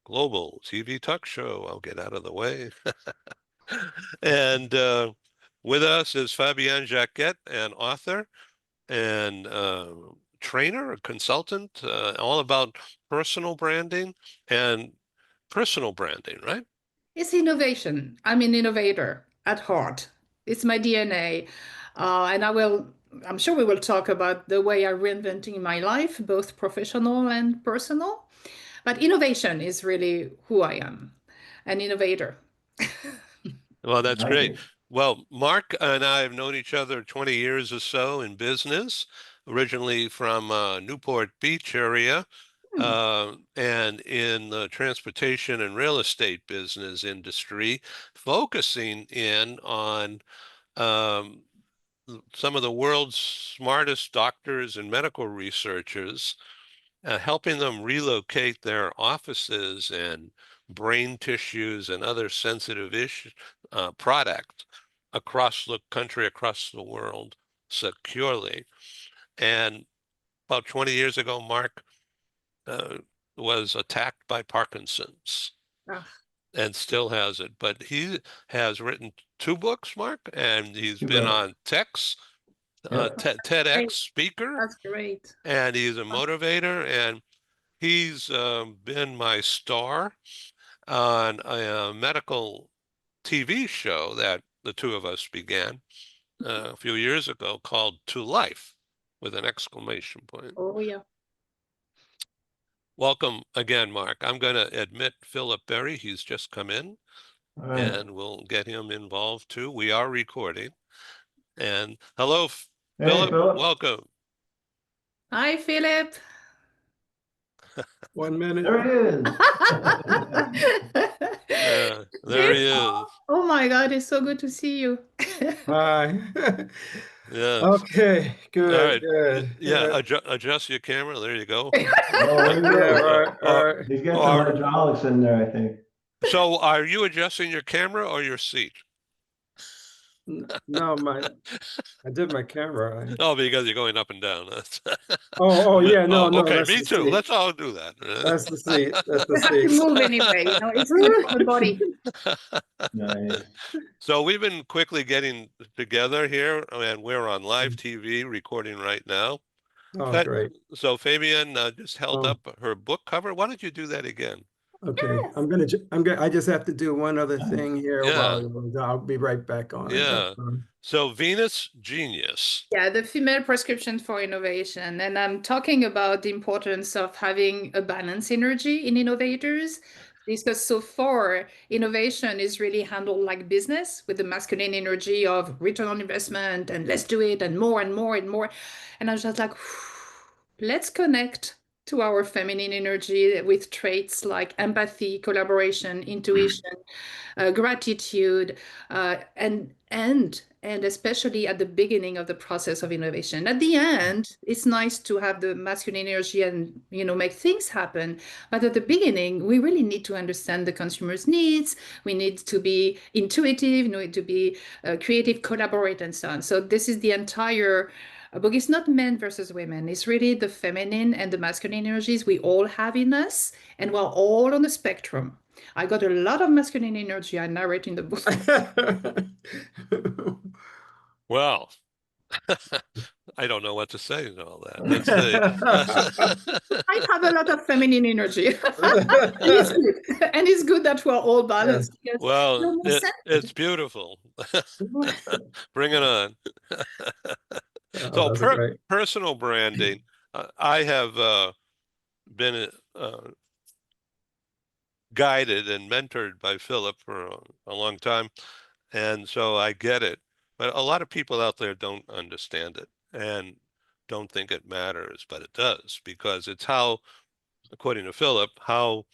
global TV talk show. I'll get out of the way. And with us is Fabienne Jacquet, an author and trainer, a consultant, all about personal branding and personal branding, right? It's innovation. I'm an innovator at heart. It's my DNA. I'm sure we will talk about the way I'm reinventing my life, both professional and personal. But innovation is really who I am, an innovator. Well, that's Like great. it. Well, Mark and I have known each other 20 years or so in business, originally from Newport Beach area, Hmm. and in the transportation and real estate business industry, focusing in on um, some of the world's smartest doctors and medical researchers, helping them relocate their offices and brain tissues and other sensitive product across the country, across the world securely. And about 20 years ago, Mark uh, was attacked by Parkinson's Ah, and still has it. But he has written two books, Mark, and he's Two been books. on Yep. TEDx great. speaker, That's great. and he's a motivator, and he's been my star on a medical TV show that the two of us began a few years ago called To Life with an exclamation point. Oh, yeah. Welcome again, Mark. I'm going to admit Philip Berry. He's just come in All right. and we'll get him involved too. We are recording. And hello, Hey, Philip. Philip. Welcome. Hi, Philip. 1 minute. There he is. There he is. Oh my God, it's so good to see you. Hi. Yeah. Okay, All good, right. good. Yeah. Adjust your camera. There you go. Oh, there he Yeah, goes. right, right. He's got some Or, hydraulics in there, I think. so are you adjusting your camera or your seat? No, I did my camera. Oh, because you're going up and down. Oh, yeah, no, no, Okay, that's me the too. seat. Let's all do that. That's the seat. That's the You have to seat. move anyway, it's good for the body. Nice. So we've been quickly getting together here, and we're on live TV recording right now. Oh, great. So Fabian just held Oh, up her book cover. Why don't you do that again? okay. Yes. I just have to do one other Nice. thing here Yeah, while I'll be right back on it. That's yeah. fine. So Venus Genius. Yeah, the female prescription for innovation. And I'm talking about the importance of having a balanced energy in innovators. Because so far, innovation is really handled like business with the masculine energy of return on investment and let's do it and more and more and more. And I was just like, let's connect to our feminine energy with traits like empathy, collaboration, intuition, gratitude, and especially at the beginning of the process of innovation. At the end, it's nice to have the masculine energy and make things happen. But at the beginning, we really need to understand the consumer's needs. We need to be intuitive, need to be creative, collaborate, and so on. So this is the entire book. It's not men versus women. It's really the feminine and the masculine energies we all have in us, and we're all on the spectrum. I got a lot of masculine energy I narrate in the book. Well, I don't know what to say to all that. Let's see. I have a lot of feminine energy. And it's good. And it's good that we're all balanced. Because Well, no it's beautiful. Bring it on. Oh, So that's great. personal branding, I have been guided and mentored by Philip for a long time, and so I get it. But a lot of people out there don't understand it and don't think it matters, but it does because it's how, according to Philip, how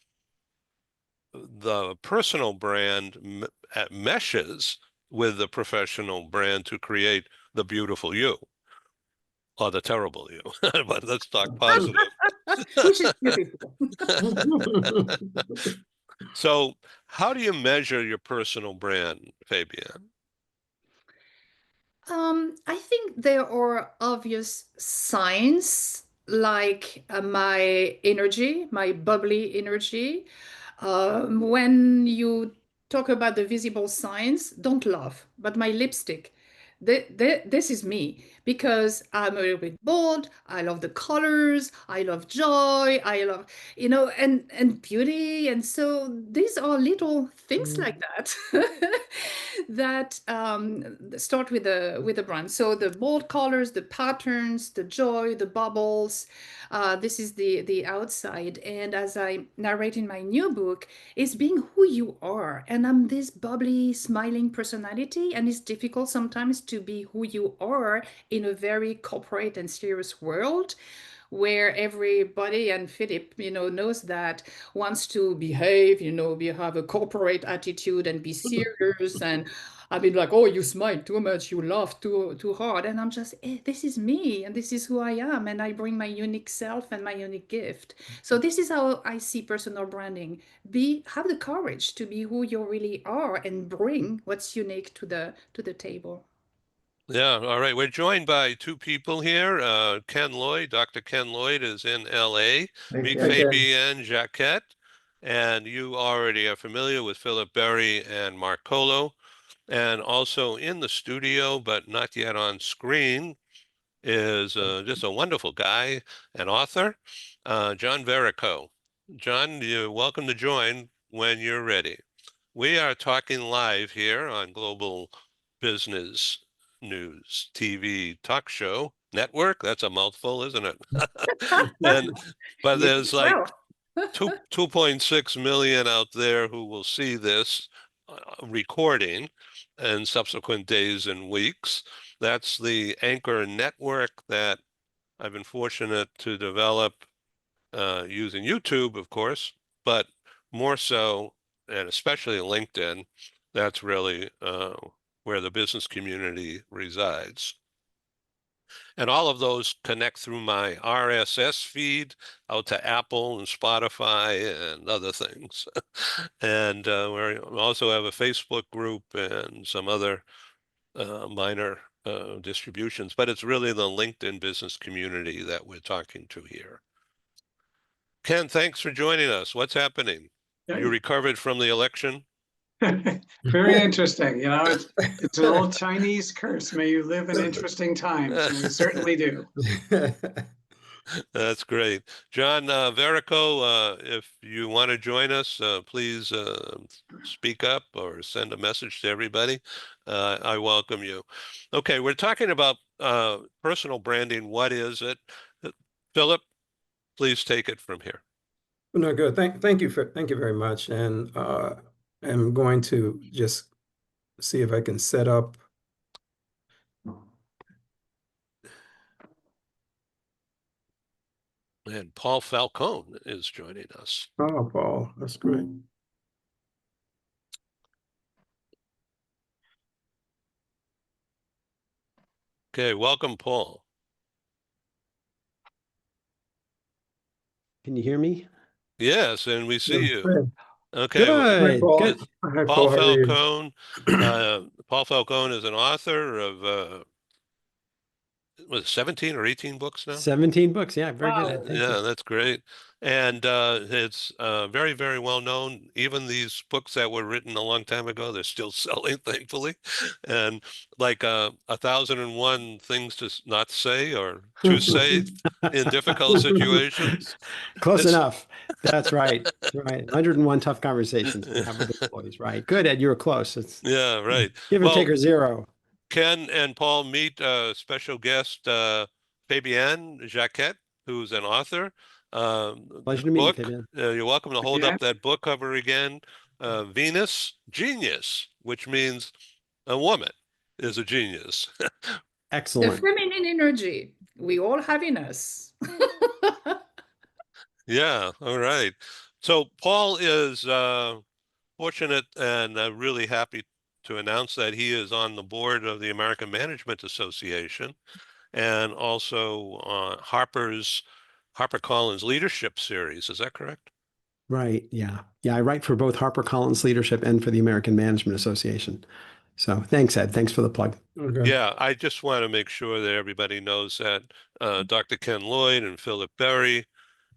the personal brand meshes with the professional brand to create the beautiful you or the terrible you. But let's talk positive. which is beautiful. So, how do you measure your personal brand, Fabian? I think there are obvious signs like my energy, my bubbly energy. When you talk about the visible signs, don't laugh, but my lipstick. This is me because I'm a little bit bold. I love the colors. I love joy. I love, and beauty. And so these are little things like that that start with the brand. So the bold colors, the patterns, the joy, the bubbles. This is the outside. And as I narrate in my new book, it's being who you are. And I'm this bubbly, smiling personality, and it's difficult sometimes to be who you are in a very corporate and serious world where everybody, and Philip, knows that, wants to behave, we have a corporate attitude and be serious. And I mean, like, oh, you smile too much, you laugh too hard. And I'm just, this is me, and this is who I am, and I bring my unique self and my unique gift. So this is how I see personal branding. Have the courage to be who you really are and bring what's unique to the table. Yeah, all right. We're joined by two people here. Ken Lloyd, Dr. Ken Lloyd is in LA. Meet Okay. Fabienne Jacquette. And you already are familiar with Philip Berry and Mark Colo. And also in the studio, but not yet on screen, is just a wonderful guy, an author, John Verico. John, you're welcome to join when you're ready. We are talking live here on Global Business News TV Talk Show Network. That's a mouthful, isn't it? But You there's did like well. 2.6 million out there who will see this recording in subsequent days and weeks. That's the Anchor network that I've been fortunate to develop using YouTube, of course, but more so, and especially LinkedIn, that's really where the business community resides. And all of those connect through my RSS feed out to Apple and Spotify and other things. And we also have a Facebook group and some other minor distributions, but it's really the LinkedIn business community that we're talking to here. Ken, thanks for joining us. What's happening? You recovered from the election? Very interesting. It's an old Chinese curse. May you live in interesting times, and we certainly do. That's great. John Verico, if you want to join us, please speak up or send a message to everybody. I welcome you. Okay, we're talking about personal branding. What is it? Philip, please take it from here. No, good. Thank you very much. And I'm going to just see if I can set up. And Paul Falcone is joining us. Oh, Paul, that's great. Okay, welcome, Paul. Can you hear me? Yes, and we see you. Okay. Good. Good. Hi, Paul Paul, how are you? Falcone. Paul Falcone is an author of was it 17 or 18 books now? 17 books. Yeah, very good. Thank Yeah, you. that's great. And it's very, very well known. Even these books that were written a long time ago, they're still selling, thankfully. And like 1001 Things to Not Say or to Say in Difficult Situations. Close enough. That's right. That's right. 101 tough conversations to have with employees. Right. Good, Ed. You were close. Yeah, right. Give and take or zero. Ken and Paul meet special guest Fabienne Jacquette, who's an author. Pleasure to meet you, Fabienne. You're welcome to hold up that book cover again. Venus Genius, which means a woman is a genius. Excellent. The feminine energy we all have in us. Yeah, all right. So Paul is fortunate and really happy to announce that he is on the board of the American Management Association and also HarperCollins Leadership Series. Is that correct? Right. Yeah. Yeah. I write for both HarperCollins Leadership and for the American Management Association. So thanks, Ed. Thanks for the plug. Okay. Yeah, I just want to make sure that everybody knows that Dr. Ken Lloyd and Philip Berry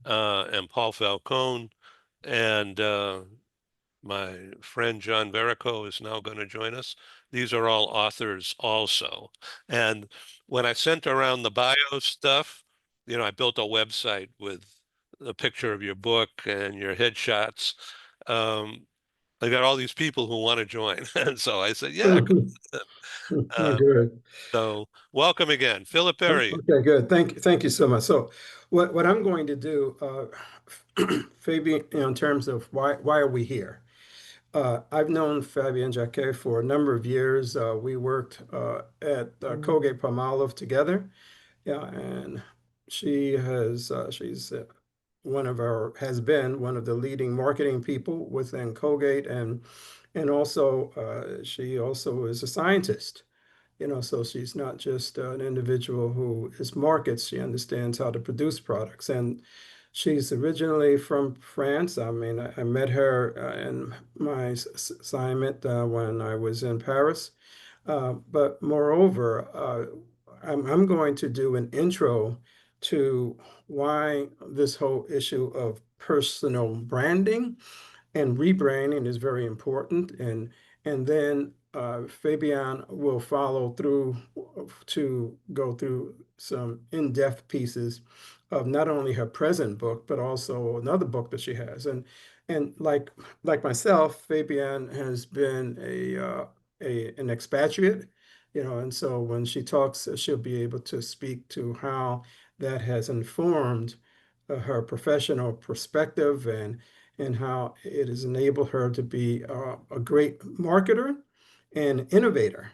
and Paul Falcone and my friend John Verico is now going to join us. These are all authors also. And when I sent around the bio stuff, I built a website with a picture of your book and your headshots. I got all these people who want to join. And so I said, yeah. Good. So welcome again, Philip Berry. Okay, good. Thank you so much. So what I'm going to do, Fabian, in terms of why are we here? I've known Fabienne Jacquet for a number of years. We worked at Colgate-Palmolive together. Yeah, and she's has been one of the leading marketing people within Colgate, and also she also is a scientist. So she's not just an individual who is markets, she understands how to produce products. And she's originally from France. I mean, I met her in my assignment when I was in Paris. But moreover, I'm going to do an intro to why this whole issue of personal branding and rebranding is very important. And then Fabian will follow through to go through some in-depth pieces of not only her present book, but also another book that she has. And like myself, Fabian has been an expatriate, and so when she talks, she'll be able to speak to how that has informed her professional perspective and how it has enabled her to be a great marketer and innovator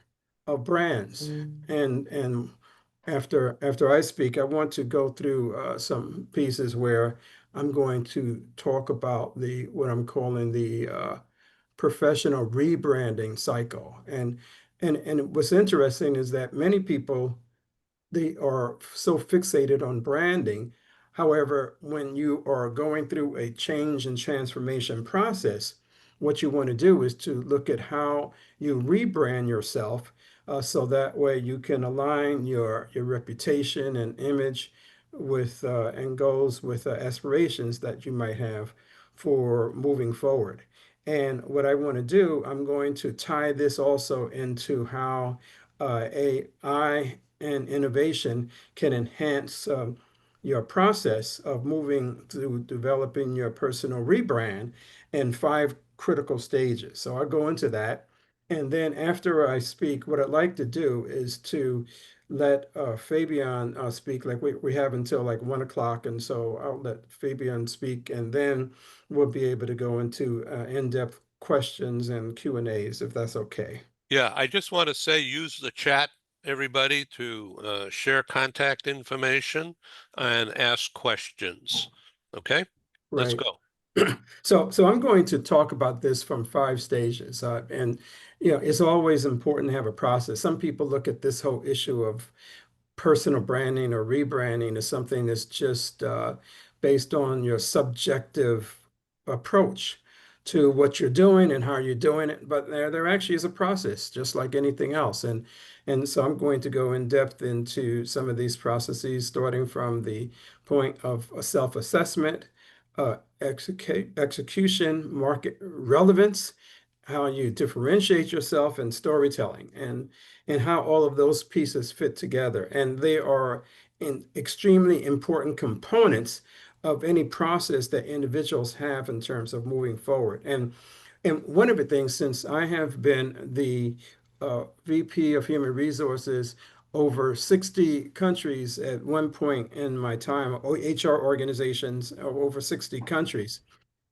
of brands. And after I speak, I want to go through some pieces where I'm going to talk about the what I'm calling the professional rebranding cycle. And what's interesting is that many people, they are so fixated on branding. However, when you are going through a change and transformation process, what you want to do is to look at how you rebrand yourself so that way you can align your reputation and image with and goals with aspirations that you might have for moving forward. And what I want to do, I'm going to tie this also into how AI and innovation can enhance your process of moving to developing your personal rebrand in 5 critical stages. So I'll go into that. And then after I speak, what I'd like to do is to let Fabian speak. Like we have until like 1 o'clock. And so I'll let Fabian speak, and then we'll be able to go into in-depth questions and Q&As, if that's okay. Yeah, I just want to say use the chat, everybody, to share contact information and ask questions. Okay, let's Right. go. So I'm going to talk about this from 5 stages. And, it's always important to have a process. Some people look at this whole issue of personal branding or rebranding as something that's just based on your subjective approach to what you're doing and how you're doing it. But there actually is a process, just like anything else. And so I'm going to go in depth into some of these processes, starting from the point of a self-assessment, execution, market relevance, how you differentiate yourself, and storytelling, and how all of those pieces fit together. And they are extremely important components of any process that individuals have in terms of moving forward. And one of the things, since I have been the VP of Human Resources over 60 countries at one point in my time, HR organizations over 60 countries.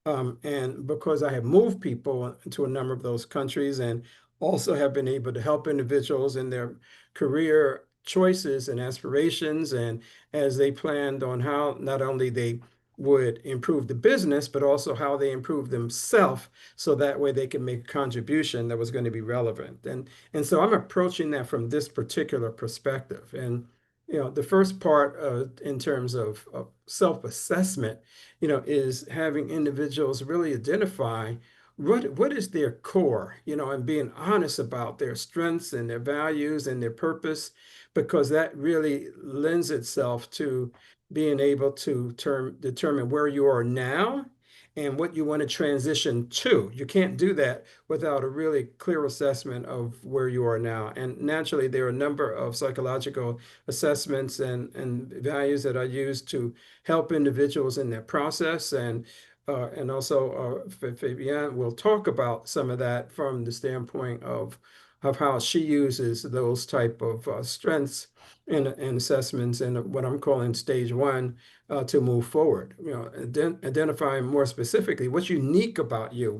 And because I have moved people to a number of those countries and also have been able to help individuals in their career choices and aspirations, and as they planned on how not only they would improve the business, but also how they improve themselves, so that way they can make a contribution that was going to be relevant. And so I'm approaching that from this particular perspective. And the first part in terms of self-assessment, is having individuals really identify what is their core, and being honest about their strengths and their values and their purpose, because that really lends itself to being able to determine where you are now and what you want to transition to. You can't do that without a really clear assessment of where you are now. And naturally, there are a number of psychological assessments and values that I use to help individuals in their process. And also Fabienne will talk about some of that from the standpoint of how she uses those type of strengths and assessments in what I'm calling stage one to move forward. Identifying more specifically what's unique about you.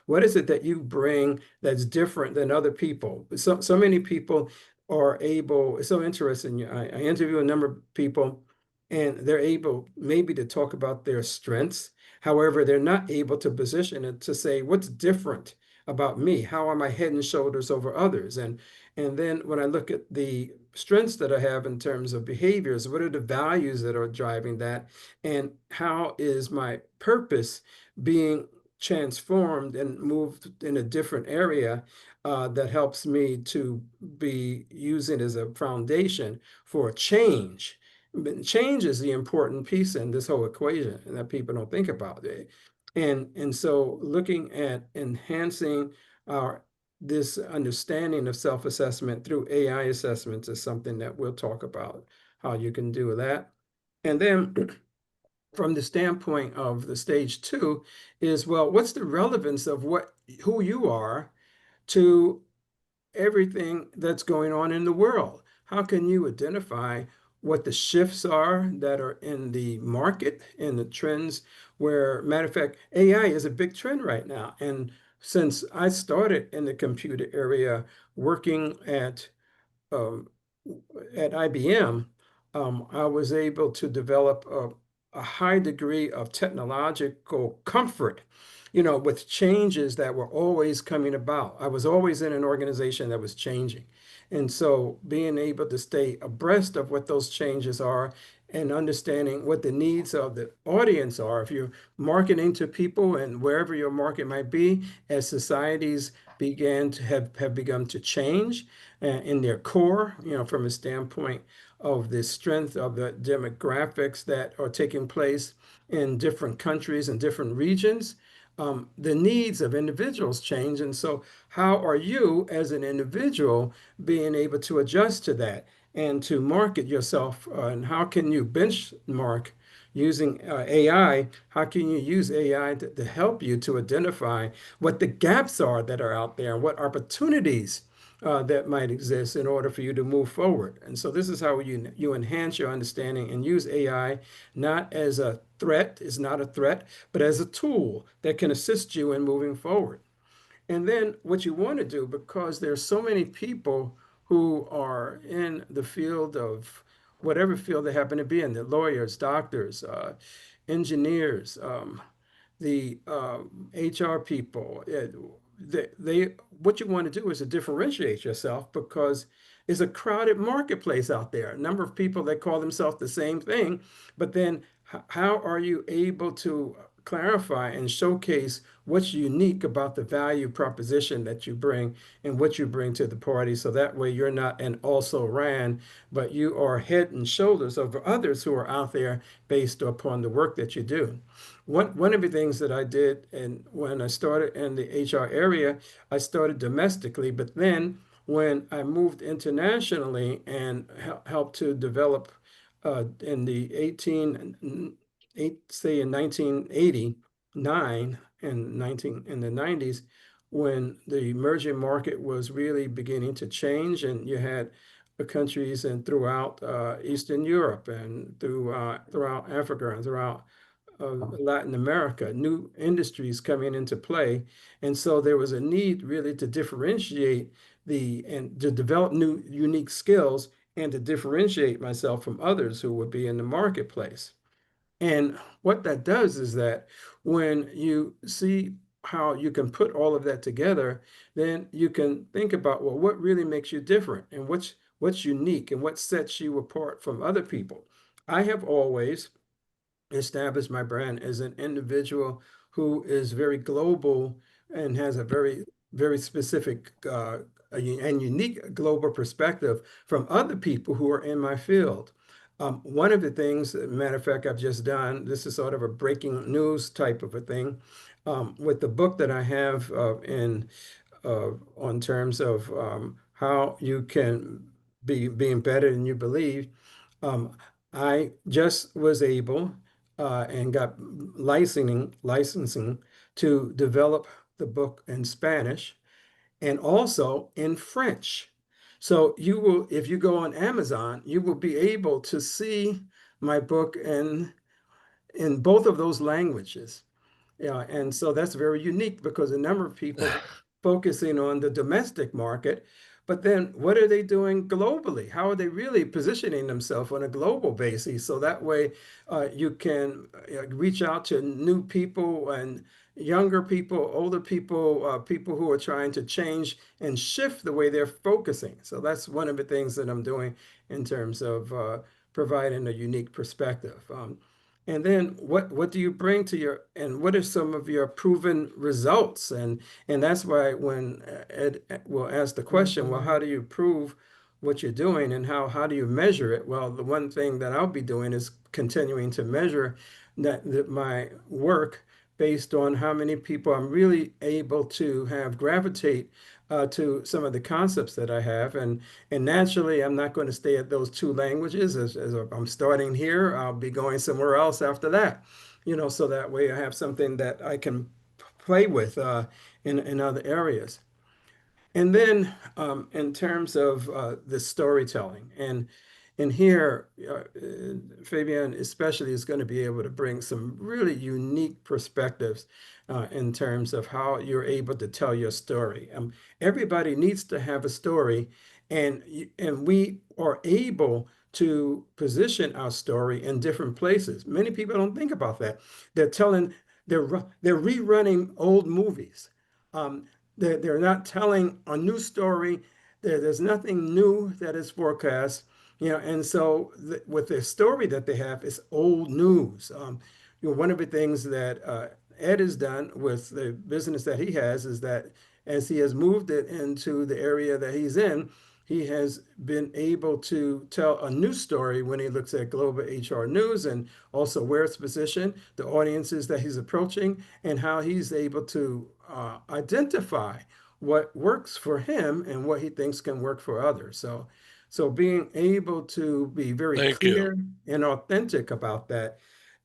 What is it that you bring that's different than other people? So many people are able. It's so interesting. I interview a number of people, and they're able maybe to talk about their strengths. However, they're not able to position it to say what's different about me. How am I head and shoulders over others? And then when I look at the strengths that I have in terms of behaviors, what are the values that are driving that? And how is my purpose being transformed and moved in a different area that helps me to be using as a foundation for change? But change is the important piece in this whole equation that people don't think about. And so looking at enhancing our this understanding of self-assessment through AI assessments is something that we'll talk about, how you can do that. And then from the standpoint of the stage two is, well, what's the relevance of who you are to everything that's going on in the world? How can you identify what the shifts are that are in the market and the trends where, matter of fact, AI is a big trend right now. And since I started in the computer area working um, at IBM, I was able to develop a high degree of technological comfort, with changes that were always coming about. I was always in an organization that was changing. And so being able to stay abreast of what those changes are and understanding what the needs of the audience are. If you're marketing to people and wherever your market might be, as societies have begun to change in their core, from a standpoint of the strength of the demographics that are taking place in different countries and different regions, the needs of individuals change. And so how are you as an individual being able to adjust to that and to market yourself? And how can you benchmark using AI? How can you use AI to help you to identify what the gaps are that are out there and what opportunities that might exist in order for you to move forward? And so this is how you enhance your understanding and use AI not as a threat, it's not a threat, but as a tool that can assist you in moving forward. And then what you want to do, because there's so many people who are in the field of whatever field they happen to be in, the lawyers, doctors, engineers, the HR people, what you want to do is to differentiate yourself because it's a crowded marketplace out there. A number of people that call themselves the same thing, but then how are you able to clarify and showcase what's unique about the value proposition that you bring and what you bring to the party, so that way you're not an also ran, but you are head and shoulders over others who are out there based upon the work that you do. One of the things that I did, and when I started in the HR area, I started domestically, but then when I moved internationally and helped to develop in the say in 1989 and in the 90s, when the emerging market was really beginning to change, and you had countries and throughout Eastern Europe and throughout Africa and throughout Latin America, new industries coming into play. And so there was a need really to differentiate and to develop new unique skills and to differentiate myself from others who would be in the marketplace. And what that does is that when you see how you can put all of that together, then you can think about, well, what really makes you different and what's unique and what sets you apart from other people. I have always established my brand as an individual who is very global and has a very specific and unique global perspective from other people who are in my field. One of the things, matter of fact, I've just done, this is sort of a breaking news type of a thing, with the book that I have on terms of how you can be embedded and you believe. I just was able and got licensing to develop the book in Spanish and also in French. So you will, if you go on Amazon, you will be able to see my book in both of those languages. Yeah, and so that's very unique because a number of people focusing on the domestic market, but then what are they doing globally? How are they really positioning themselves on a global basis? So that way you can reach out to new people and younger people, older people, people who are trying to change and shift the way they're focusing. So that's one of the things that I'm doing in terms of providing a unique perspective. And then what do you bring to your, and what are some of your proven results? And that's why when Ed will ask the question, well, how do you prove what you're doing and how do you measure it? Well, the one thing that I'll be doing is continuing to measure that my work based on how many people I'm really able to have gravitate to some of the concepts that I have. And naturally, I'm not going to stay at those two languages. As I'm starting here, I'll be going somewhere else after that, so that way I have something that I can play with in other areas. And then in terms of the storytelling, and here, Fabian especially is going to be able to bring some really unique perspectives in terms of how you're able to tell your story. Everybody needs to have a story, and we are able to position our story in different places. Many people don't think about that. They're rerunning old movies. Um, they're not telling a new story. There's nothing new that is forecast, and so with the story that they have is old news. One of the things that Ed has done with the business that he has is that as he has moved it into the area that he's in, he has been able to tell a new story when he looks at global HR news and also where it's positioned, the audiences that he's approaching, and how he's able to identify what works for him and what he thinks can work for others. So being able to be very Thank you. clear and authentic about that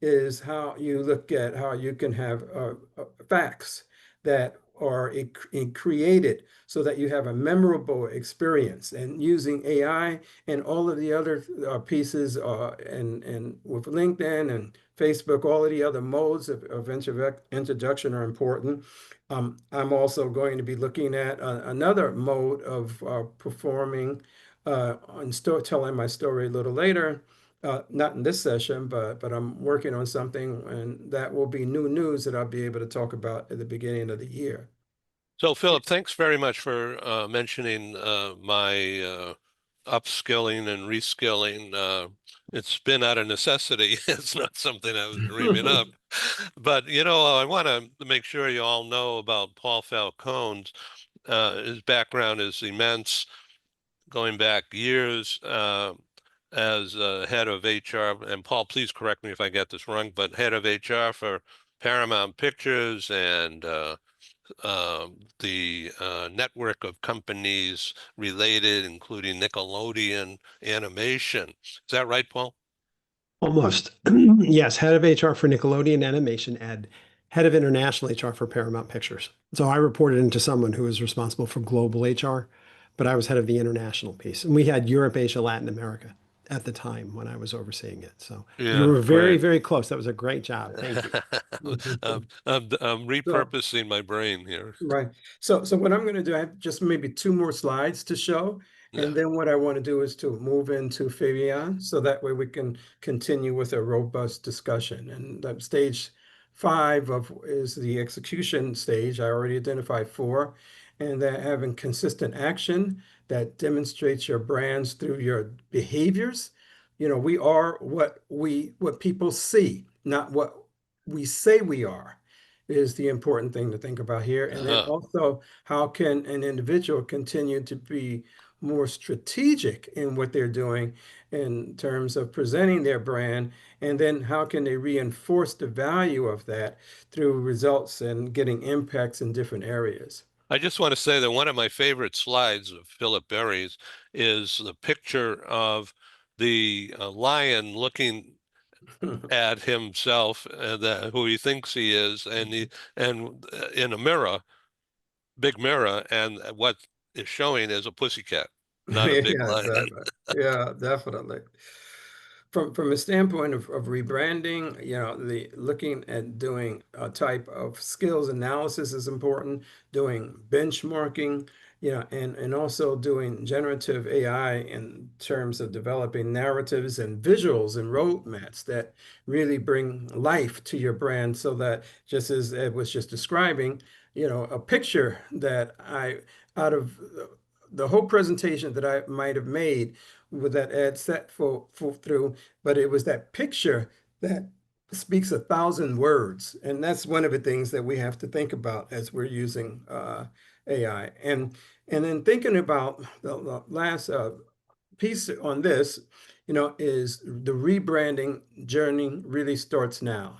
is how you look at how you can have facts that are created so that you have a memorable experience. And using AI and all of the other pieces and with LinkedIn and Facebook, all of the other modes of introduction are important. I'm also going to be looking at another mode of performing and telling my story a little later. Not in this session, but I'm working on something, and that will be new news that I'll be able to talk about at the beginning of the year. So, Philip, thanks very much for mentioning my upskilling and reskilling. It's been out of necessity. It's not something I was dreaming up. But, I want to make sure you all know about Paul Falcone's. His background is immense, going back years as head of HR. And Paul, please correct me if I get this wrong, but head of HR for Paramount Pictures and the network of companies related, including Nickelodeon Animation. Is that right, Paul? Almost. Yes, head of HR for Nickelodeon Animation and head of international HR for Paramount Pictures. So I reported into someone who was responsible for global HR, but I was head of the international piece. And we had Europe, Asia, Latin America at the time when I was overseeing it. So you were very, very close. That was a great job. Thank you. I'm repurposing my brain here. Right. So what I'm going to do, I have just maybe two more slides to show. And then what I want to do is to move into Fabian, so that way we can continue with a robust discussion. And stage 5 is the execution stage. I already identified 4, and that having consistent action that demonstrates your brands through your behaviors. We are what people see, not what we say we are, is the important thing to think about here. And then also, how can an individual continue to be more strategic in what they're doing in terms of presenting their brand, and then how can they reinforce the value of that through results and getting impacts in different areas. I just want to say that one of my favorite slides of Philip Berry's is the picture of the lion looking at himself, who he thinks he is, and in a mirror, big mirror, and what is showing is a pussycat, not a big Yeah, lion. exactly. Yeah, definitely. From a standpoint of rebranding, the looking at doing a type of skills analysis is important, doing benchmarking, and also doing generative AI in terms of developing narratives and visuals and roadmaps that really bring life to your brand so that, just as Ed was just describing, a picture that out of the whole presentation that I might have made with that ad set through, but it was that picture that speaks 1,000 words. And that's one of the things that we have to think about as we're using AI. And then thinking about the last piece on this, is the rebranding journey really starts now.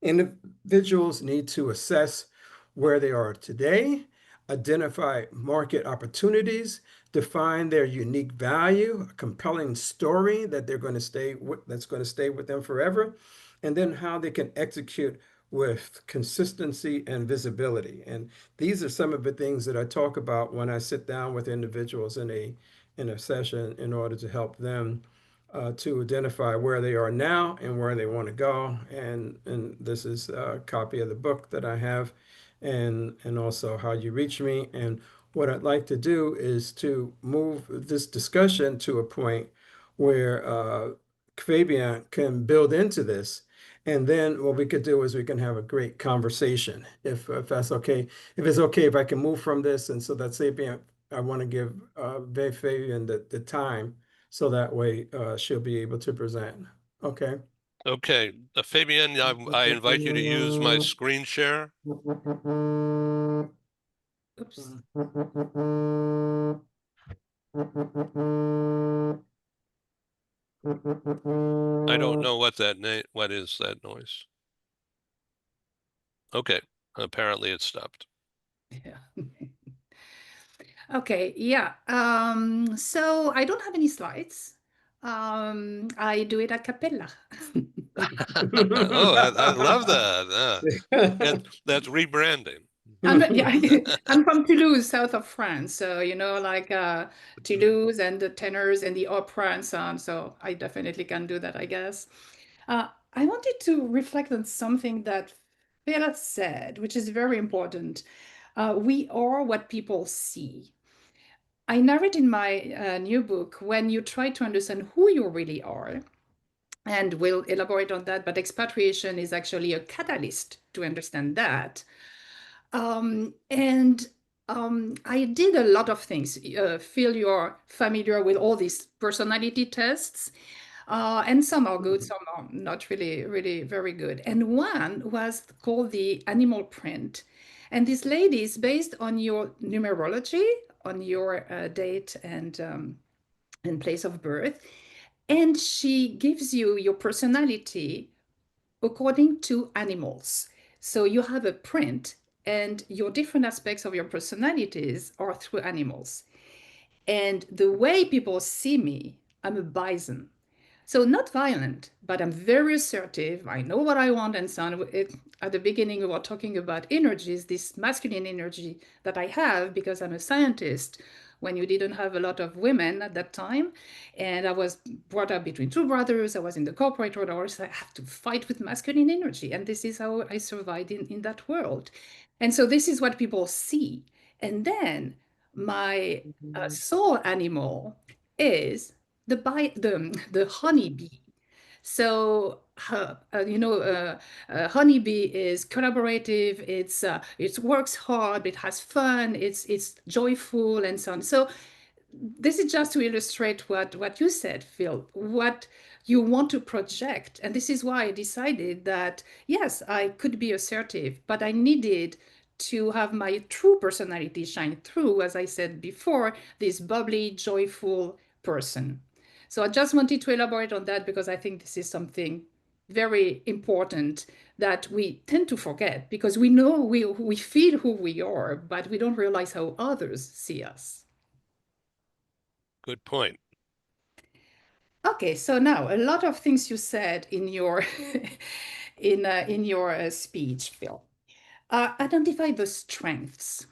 Individuals need to assess where they are today, identify market opportunities, define their unique value, a compelling story that they're going to stay with, that's going to stay with them forever, and then how they can execute with consistency and visibility. And these are some of the things that I talk about when I sit down with individuals in a session in order to help them to identify where they are now and where they want to go. And this is a copy of the book that I have, and also how you reach me. And what I'd like to do is to move this discussion to a point where Fabian can build into this. And then what we could do is we can have a great conversation, if that's okay. If it's okay, if I can move from this, and so that Fabian, I want to give Fabian the time so that way she'll be able to present. Okay. Okay, Fabian, I invite you to use my screen share. Oops. I don't know what what is that noise? Okay, apparently it stopped. Yeah. Okay, yeah. So I don't have any slides. I do it a cappella. Oh, I love that. That's rebranding. Yeah, I'm from Toulouse, south of France. So, like Toulouse and the tenors and the opera and so on. So I definitely can do that, I guess. I wanted to reflect on something that Phil said, which is very important. We are what people see. I narrate in my new book, when you try to understand who you really are, and we'll elaborate on that, but expatriation is actually a catalyst to understand that. And I did a lot of things. Phil, you're familiar with all these personality tests, and some are good, some are not really, really very good. And one was called the animal print. And this lady is based on your numerology, on your date and place of birth. And she gives you your personality according to animals. So you have a print, and your different aspects of your personalities are through animals. And the way people see me, I'm a bison. So not violent, but I'm very assertive. I know what I want and so on. At the beginning, we were talking about energies, this masculine energy that I have because I'm a scientist when you didn't have a lot of women at that time. And I was brought up between two brothers. I was in the corporate world. I always have to fight with masculine energy. And this is how I survived in that world. And so this is what people see. And then my soul animal is the honeybee. So honeybee is collaborative. It works hard. It has fun. It's joyful and so on. So this is just to illustrate what you said, Phil, what you want to project. And this is why I decided that, yes, I could be assertive, but I needed to have my true personality shine through, as I said before, this bubbly, joyful person. So I just wanted to elaborate on that because I think this is something very important that we tend to forget because we know we feel who we are, but we don't realize how others see us. Good point. Okay, so now a lot of things you said in your in your speech, Phil. Identify the strengths.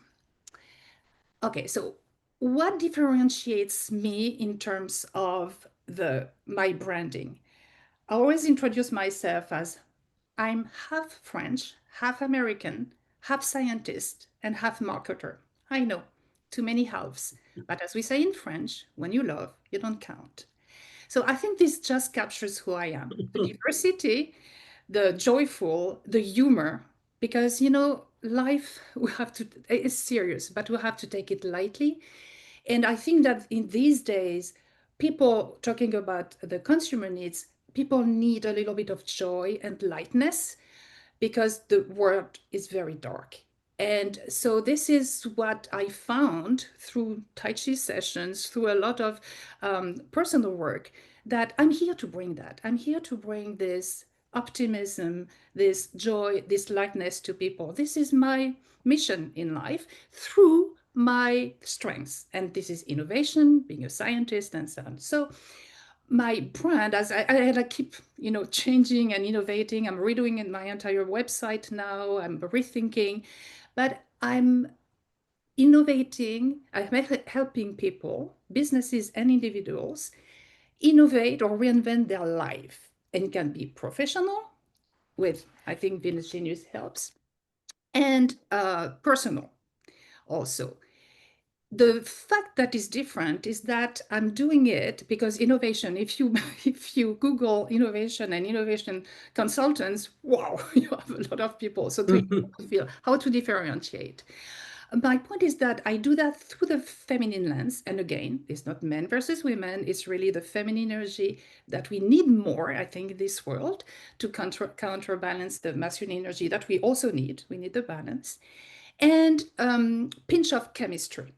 Okay, so what differentiates me in terms of my branding? I always introduce myself as I'm half French, half American, half scientist, and half marketer. I know, too many halves. But as we say in French, when you love, you don't count. So I think this just captures who I am. The diversity, the joyful, the humor, because life we have to it's serious, but we have to take it lightly. And I think that in these days, people talking about the consumer needs, people need a little bit of joy and lightness because the world is very dark. And so this is what I found through Tai Chi sessions, through a lot of personal work, that I'm here to bring that. I'm here to bring this optimism, this joy, this lightness to people. This is my mission in life through my strengths. And this is innovation, being a scientist, and so on. So my brand, as I keep changing and innovating, I'm redoing my entire website now, I'm rethinking, but I'm innovating, I'm helping people, businesses and individuals, innovate or reinvent their life. And it can be professional, with, I think, Venus Genius helps, and personal also. The fact that is different is that I'm doing it because innovation, if you Google innovation and innovation consultants, wow, you have a lot of people. So to feel how to differentiate. My point is that I do that through the feminine lens. And again, it's not men versus women. It's really the feminine energy that we need more, I think, in this world to counterbalance the masculine energy that we also need. We need the balance. And pinch of chemistry.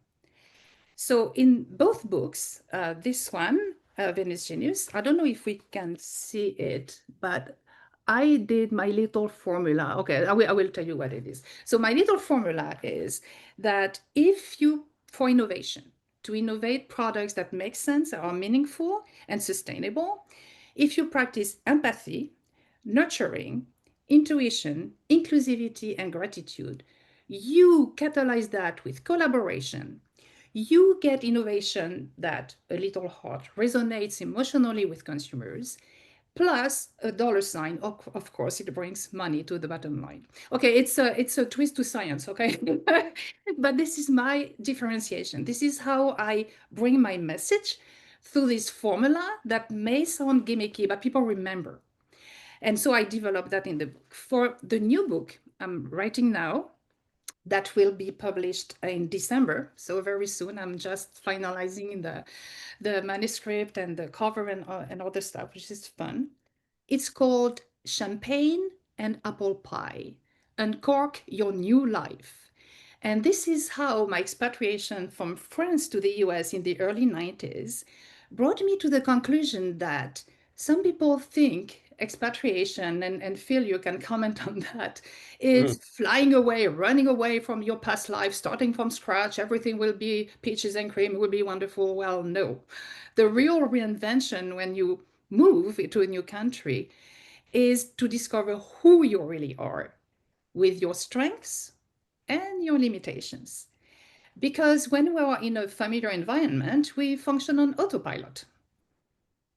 So in both books, this one, Venus Genius, I don't know if we can see it, but I did my little formula. Okay, I will tell you what it is. So my little formula is that for innovation, to innovate products that make sense, are meaningful and sustainable, if you practice empathy, nurturing, intuition, inclusivity, and gratitude, you catalyze that with collaboration, you get innovation that a little hot resonates emotionally with consumers, plus a dollar sign. Of course, it brings money to the bottom line. Okay, it's a twist to science, okay? But this is my differentiation. This is how I bring my message through this formula that may sound gimmicky, but people remember. And so I developed that in the book. For the new book I'm writing now, that will be published in December, so very soon. I'm just finalizing the manuscript and the cover and other stuff, which is fun. It's called Champagne and Apple Pie, Uncork Your New Life. And this is how my expatriation from France to the US in the early 90s brought me to the conclusion that some people think expatriation, and Phil, you can comment on that, is flying away, running away from your past life, starting from scratch, everything will be peaches and cream, will be wonderful. Well, no. The real reinvention when you move to a new country is to discover who you really are with your strengths and your limitations. Because when we are in a familiar environment, we function on autopilot.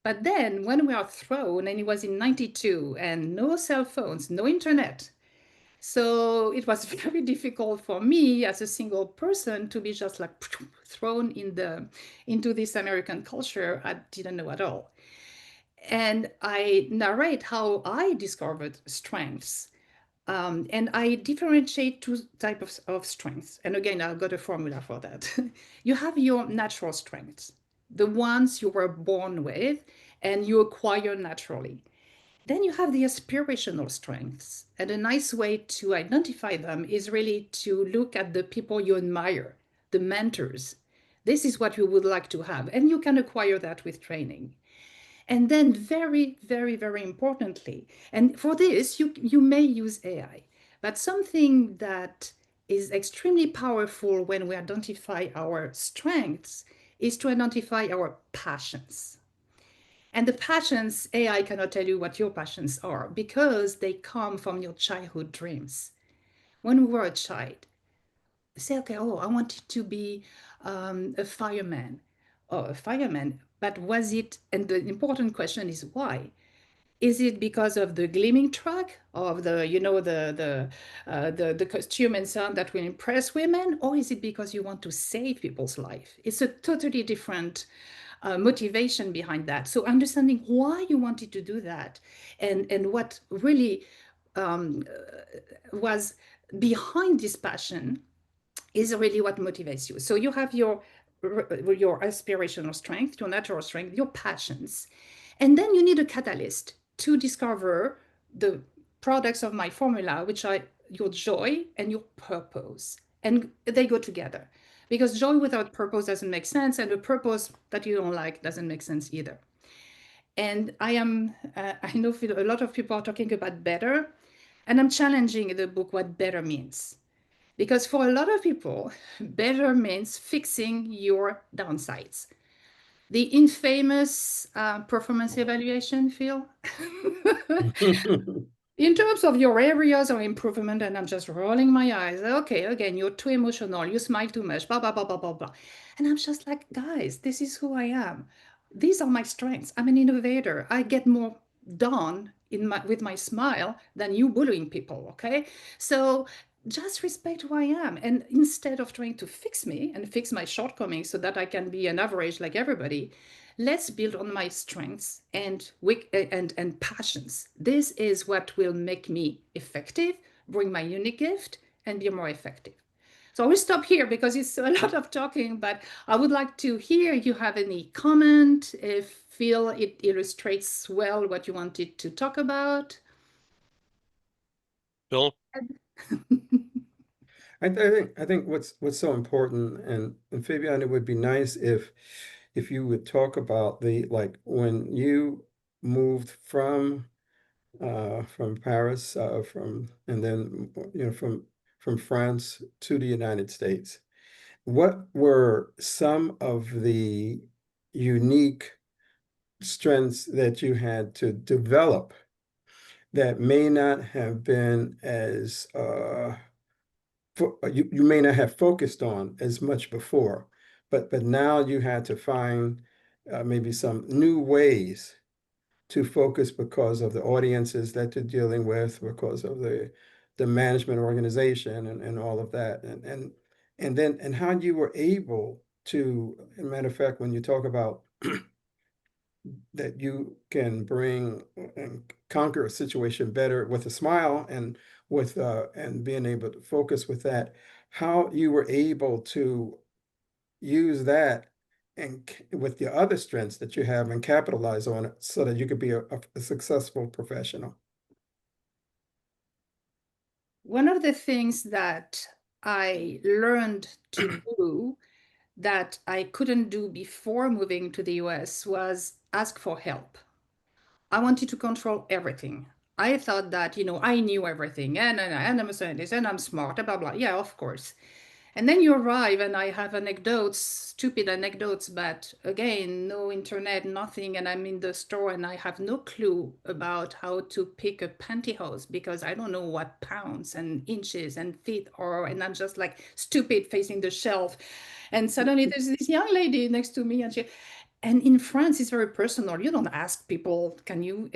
But then when we are thrown, and it was in 92, and no cell phones, no internet. So it was very difficult for me as a single person to be just like thrown into this American culture I didn't know at all. And I narrate how I discovered strengths. And I differentiate two types of strengths. And again, I've got a formula for that. You have your natural strengths, the ones you were born with and you acquire naturally. Then you have the aspirational strengths. And a nice way to identify them is really to look at the people you admire, the mentors. This is what you would like to have. And you can acquire that with training. And then very, very, very importantly, and for this, you may use AI, but something that is extremely powerful when we identify our strengths is to identify our passions. And the passions, AI cannot tell you what your passions are because they come from your childhood dreams. When we were a child, say, okay, oh, I wanted to be a fireman. Oh, a fireman. But was it, and the important question is why? Is it because of the gleaming track of the, you know, the costume and so on that will impress women, or is it because you want to save people's life? It's a totally different motivation behind that. So understanding why you wanted to do that, and what really was behind this passion is really what motivates you. So you have your aspirational strength, your natural strength, your passions, and then you need a catalyst to discover the products of my formula, which are your joy and your purpose, and they go together. Because joy without purpose doesn't make sense, and a purpose that you don't like doesn't make sense either. And I know a lot of people are talking about better, and I'm challenging in the book what better means. Because for a lot of people, better means fixing your downsides. The infamous performance evaluation, Phil. In terms of your areas of improvement, and I'm just rolling my eyes. Okay, again, you're too emotional, you smile too much, blah, blah, blah, blah, blah, blah. And I'm just like, guys, this is who I am. These are my strengths. I'm an innovator. I get more done with my smile than you bullying people, okay? So just respect who I am. And instead of trying to fix me and fix my shortcomings so that I can be an average like everybody, let's build on my strengths and passions. This is what will make me effective, bring my unique gift, and be more effective. So I will stop here because it's a lot of talking, but I would like to hear if you have any comment, if feel it illustrates well what you wanted to talk about. Bill? I think what's so important, and Fabian, it would be nice if you would talk about the, like, when you moved from Paris, and then, you know, from France to the United States. What were some of the unique strengths that you had to develop that may not have been as you may not have focused on as much before, but now you had to find maybe some new ways to focus because of the audiences that you're dealing with, because of the management organization and all of that, and how you were able to, as a matter of fact, when you talk about that you can bring and conquer a situation better with a smile and with and being able to focus with that, how you were able to use that and with the other strengths that you have and capitalize on it so that you could be a successful professional. One of the things that I learned to do that I couldn't do before moving to the US was ask for help. I wanted to control everything. I thought that, I knew everything and I'm a scientist and I'm smart, blah, blah. Yeah, of course. And then you arrive and I have anecdotes, stupid anecdotes, but again, no internet, nothing. And I'm in the store and I have no clue about how to pick a pantyhose because I don't know what pounds and inches and feet are. And I'm just like stupid facing the shelf. And suddenly there's this young lady next to me and in France, it's very personal. You don't ask people, can you,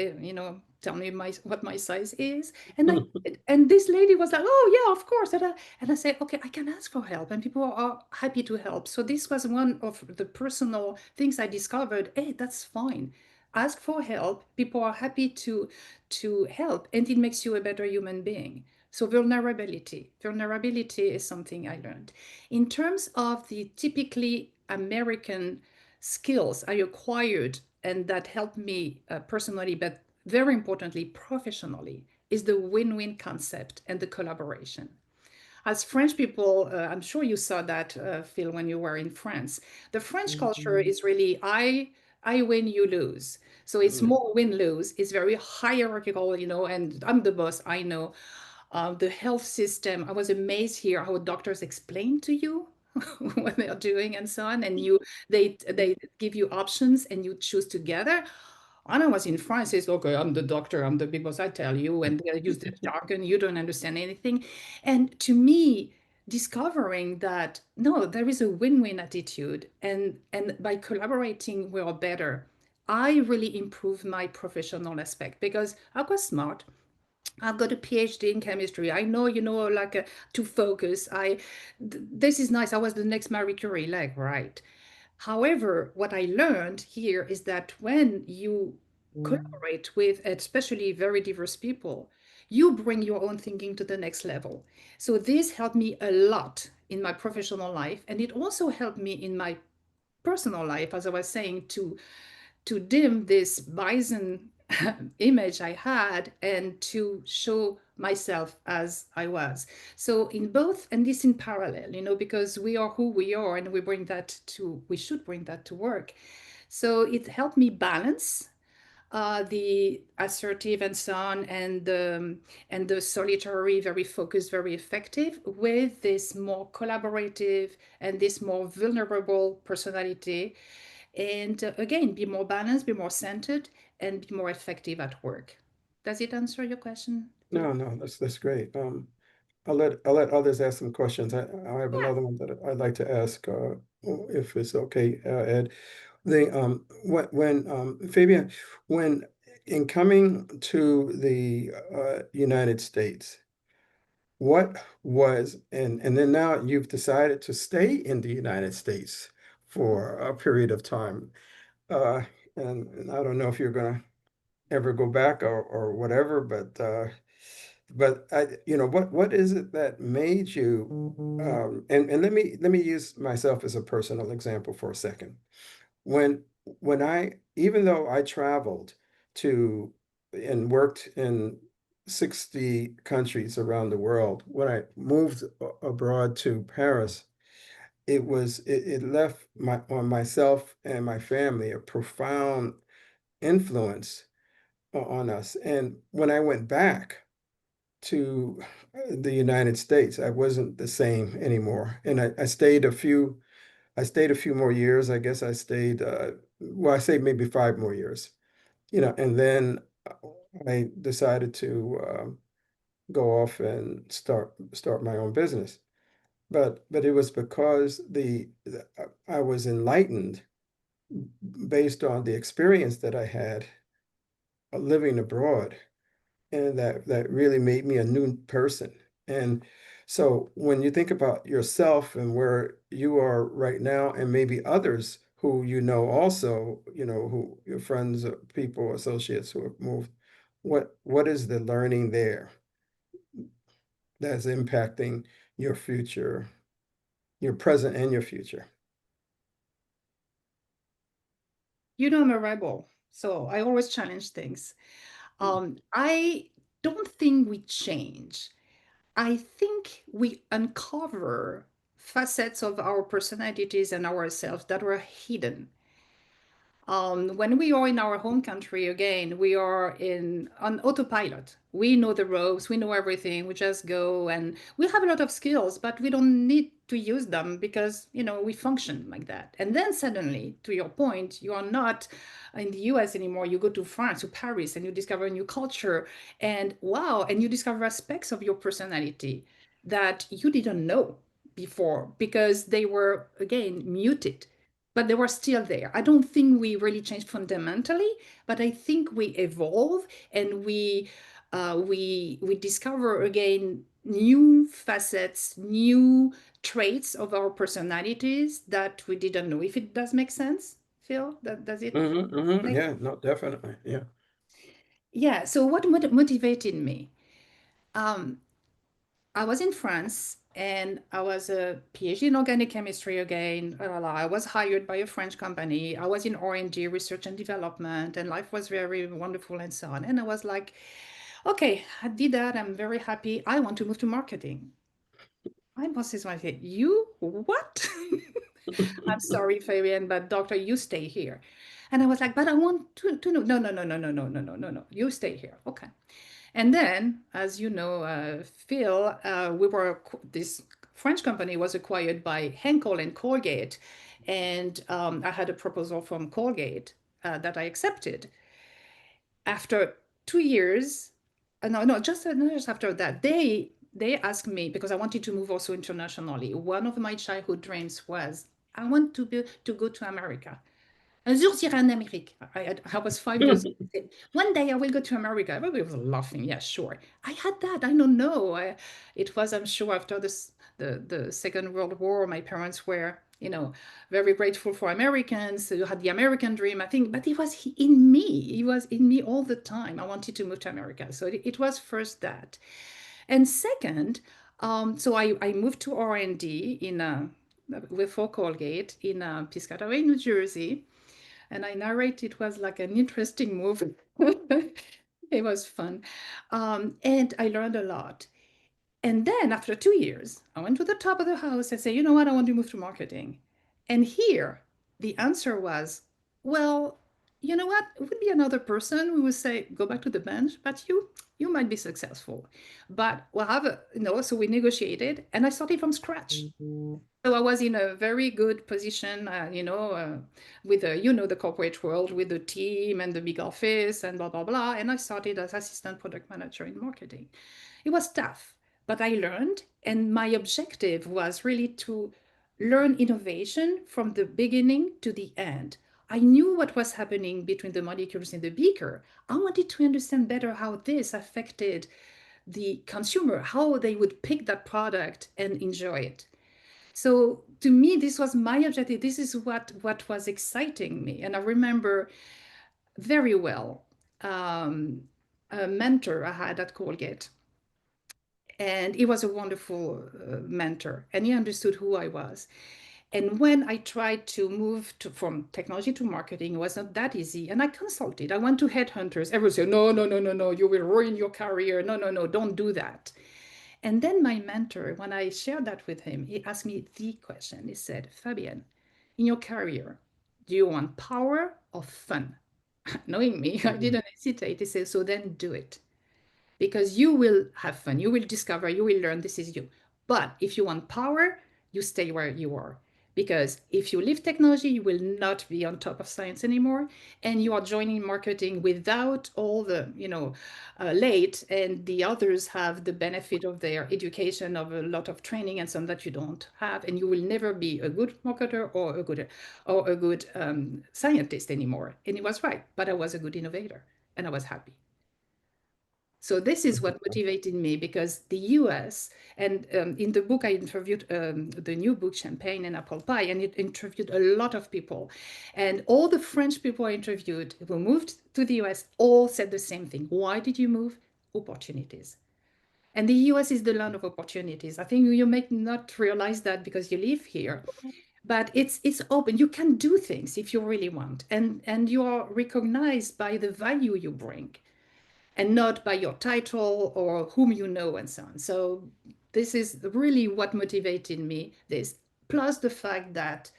tell me what my size is? And this lady was like, oh yeah, of course. And I said, okay, I can ask for help, and people are happy to help. So this was one of the personal things I discovered. Hey, that's fine. Ask for help. People are happy to help, and it makes you a better human being. So vulnerability is something I learned. In terms of the typically American skills I acquired and that helped me personally, but very importantly, professionally, is the win-win concept and the collaboration. As French people, I'm sure you saw that, Phil, when you were in France. The French culture is really I win, you lose. So it's more win-lose. It's very hierarchical, and I'm the boss, I know. The health system, I was amazed here how doctors explain to you what they are doing and so on, and they give you options and you choose together. And I was in France, it's okay, I'm the doctor, I'm the big boss, I tell you, and they use the jargon, you don't understand anything. And to me, discovering that no, there is a win-win attitude, and by collaborating, we are better. I really improved my professional aspect because I was smart. I've got a PhD in chemistry. I know, like to focus. This is nice. I was the next Marie Curie, like, right. However, what I learned here is that when you collaborate with especially very diverse people, you bring your own thinking to the next level. So this helped me a lot in my professional life, and it also helped me in my personal life, as I was saying, to dim this bison image I had and to show myself as I was. So in both, and this in parallel, because we are who we are, and we should bring that to work. So it helped me balance the assertive and so on, and the solitary, very focused, very effective, with this more collaborative and this more vulnerable personality, and again, be more balanced, be more centered, and be more effective at work. Does it answer your question? No, no, that's great. I'll let others ask some questions. I have Yeah. another one that I'd like to ask, if it's okay, Ed. When Fabian, when in coming to the United States, what was and then now you've decided to stay in the United States for a period of time, uh, and I don't know if you're gonna ever go back or whatever, but what is it that made you, and let me use myself as a personal example for a second. When when I even though I traveled to and worked in 60 countries around the world, when I moved abroad to Paris, it left on myself and my family a profound influence on us. And when I went back to the United States, I wasn't the same anymore. And I stayed a few more years. I guess I stayed, well, I stayed maybe 5 more years, and then I decided to go off and start my own business. But it was because I was enlightened based on the experience that I had living abroad, and that really made me a new person. And so when you think about yourself and where you are right now, and maybe others who also, who your friends, people, associates who have moved, what is the learning there that's impacting your future, your present and your future? I'm a rebel, so I always challenge things. I don't think we change. I think we uncover facets of our personalities and ourselves that were hidden. When we are in our home country, again, we are on autopilot. We know the ropes, we know everything, we just go, and we have a lot of skills, but we don't need to use them because, we function like that. And then suddenly, to your point, you are not in the US anymore. You go to France, to Paris, and you discover a new culture, and wow, and you discover aspects of your personality that you didn't know before because they were, again, muted, but they were still there. I don't think we really changed fundamentally, but I think we evolve, and we discover again new facets, new traits of our personalities that we didn't know. If it does make sense, Phil, does it make? Yeah, no, definitely. Yeah. Yeah. So what motivated me? Um, I was in France and I was a PhD in organic chemistry again. I was hired by a French company. I was in R&D, research and development, and life was very wonderful and so on. And I was like, okay, I did that. I'm very happy. I want to move to marketing. My boss is like, you what? I'm sorry, Fabian, but doctor, you stay here. And I was like, but I want to know. No, no, no, no, no, no, no, no, no, no. You stay here. Okay. And then, as you know, Phil, this French company was acquired by Henkel and Colgate. And I had a proposal from Colgate that I accepted. After 2 years, no, just after that, they asked me because I wanted to move also internationally. One of my childhood dreams was I want to go to America. Un jour, j'irai en Amérique. I was 5 years old. I said, one day I will go to America. Everybody was laughing. Yeah, sure. I had that. I don't know. It was, I'm sure, after the Second World War, my parents were, very grateful for Americans. So you had the American dream, I think, but it was in me. It was in me all the time. I wanted to move to America. So it was first that. And second, so I moved to R&D with for Colgate in Piscataway, New Jersey. And I narrate it was like an interesting move. It was fun. And I learned a lot. And then after 2 years, I went to the top of the house and said, you know what, I want to move to marketing. And here the answer was, well, you know what, it would be another person who would say, go back to the bench, but you might be successful. But we'll have so we negotiated and I started from scratch. So I was in a very good position, with the corporate world, with the team and the big office and blah, blah, blah. And I started as assistant product manager in marketing. It was tough, but I learned. And my objective was really to learn innovation from the beginning to the end. I knew what was happening between the molecules in the beaker. I wanted to understand better how this affected the consumer, how they would pick that product and enjoy it. So to me, this was my objective. This is what was exciting me. And I remember very well a mentor I had at Colgate. And he was a wonderful mentor, and he understood who I was. And when I tried to move from technology to marketing, it was not that easy. And I consulted. I went to headhunters. Everyone said, no, no, no, no, no, you will ruin your career. No, no, no, don't do that. And then my mentor, when I shared that with him, he asked me the question. He said, Fabienne, in your career, do you want power or fun? Knowing me, I didn't hesitate. He said, so then do it. Because you will have fun, you will discover, you will learn, this is you. But if you want power, you stay where you are. Because if you leave technology, you will not be on top of science anymore. And you are joining marketing without all the, late, and the others have the benefit of their education, of a lot of training and some that you don't have. And you will never be a good marketer or a good scientist anymore. And he was right, but I was a good innovator and I was happy. So this is what motivated me, because the US, and in the book I interviewed the new book, Champagne and Apple Pie, and it interviewed a lot of people. And all the French people I interviewed who moved to the US all said the same thing. Why did you move? Opportunities. And the US is the land of opportunities. I think you may not realize that because you live here. But it's open. You can do things if you really want. And you are recognized by the value you bring, and not by your title or whom you know and so on. So this is really what motivated me, this, plus the fact that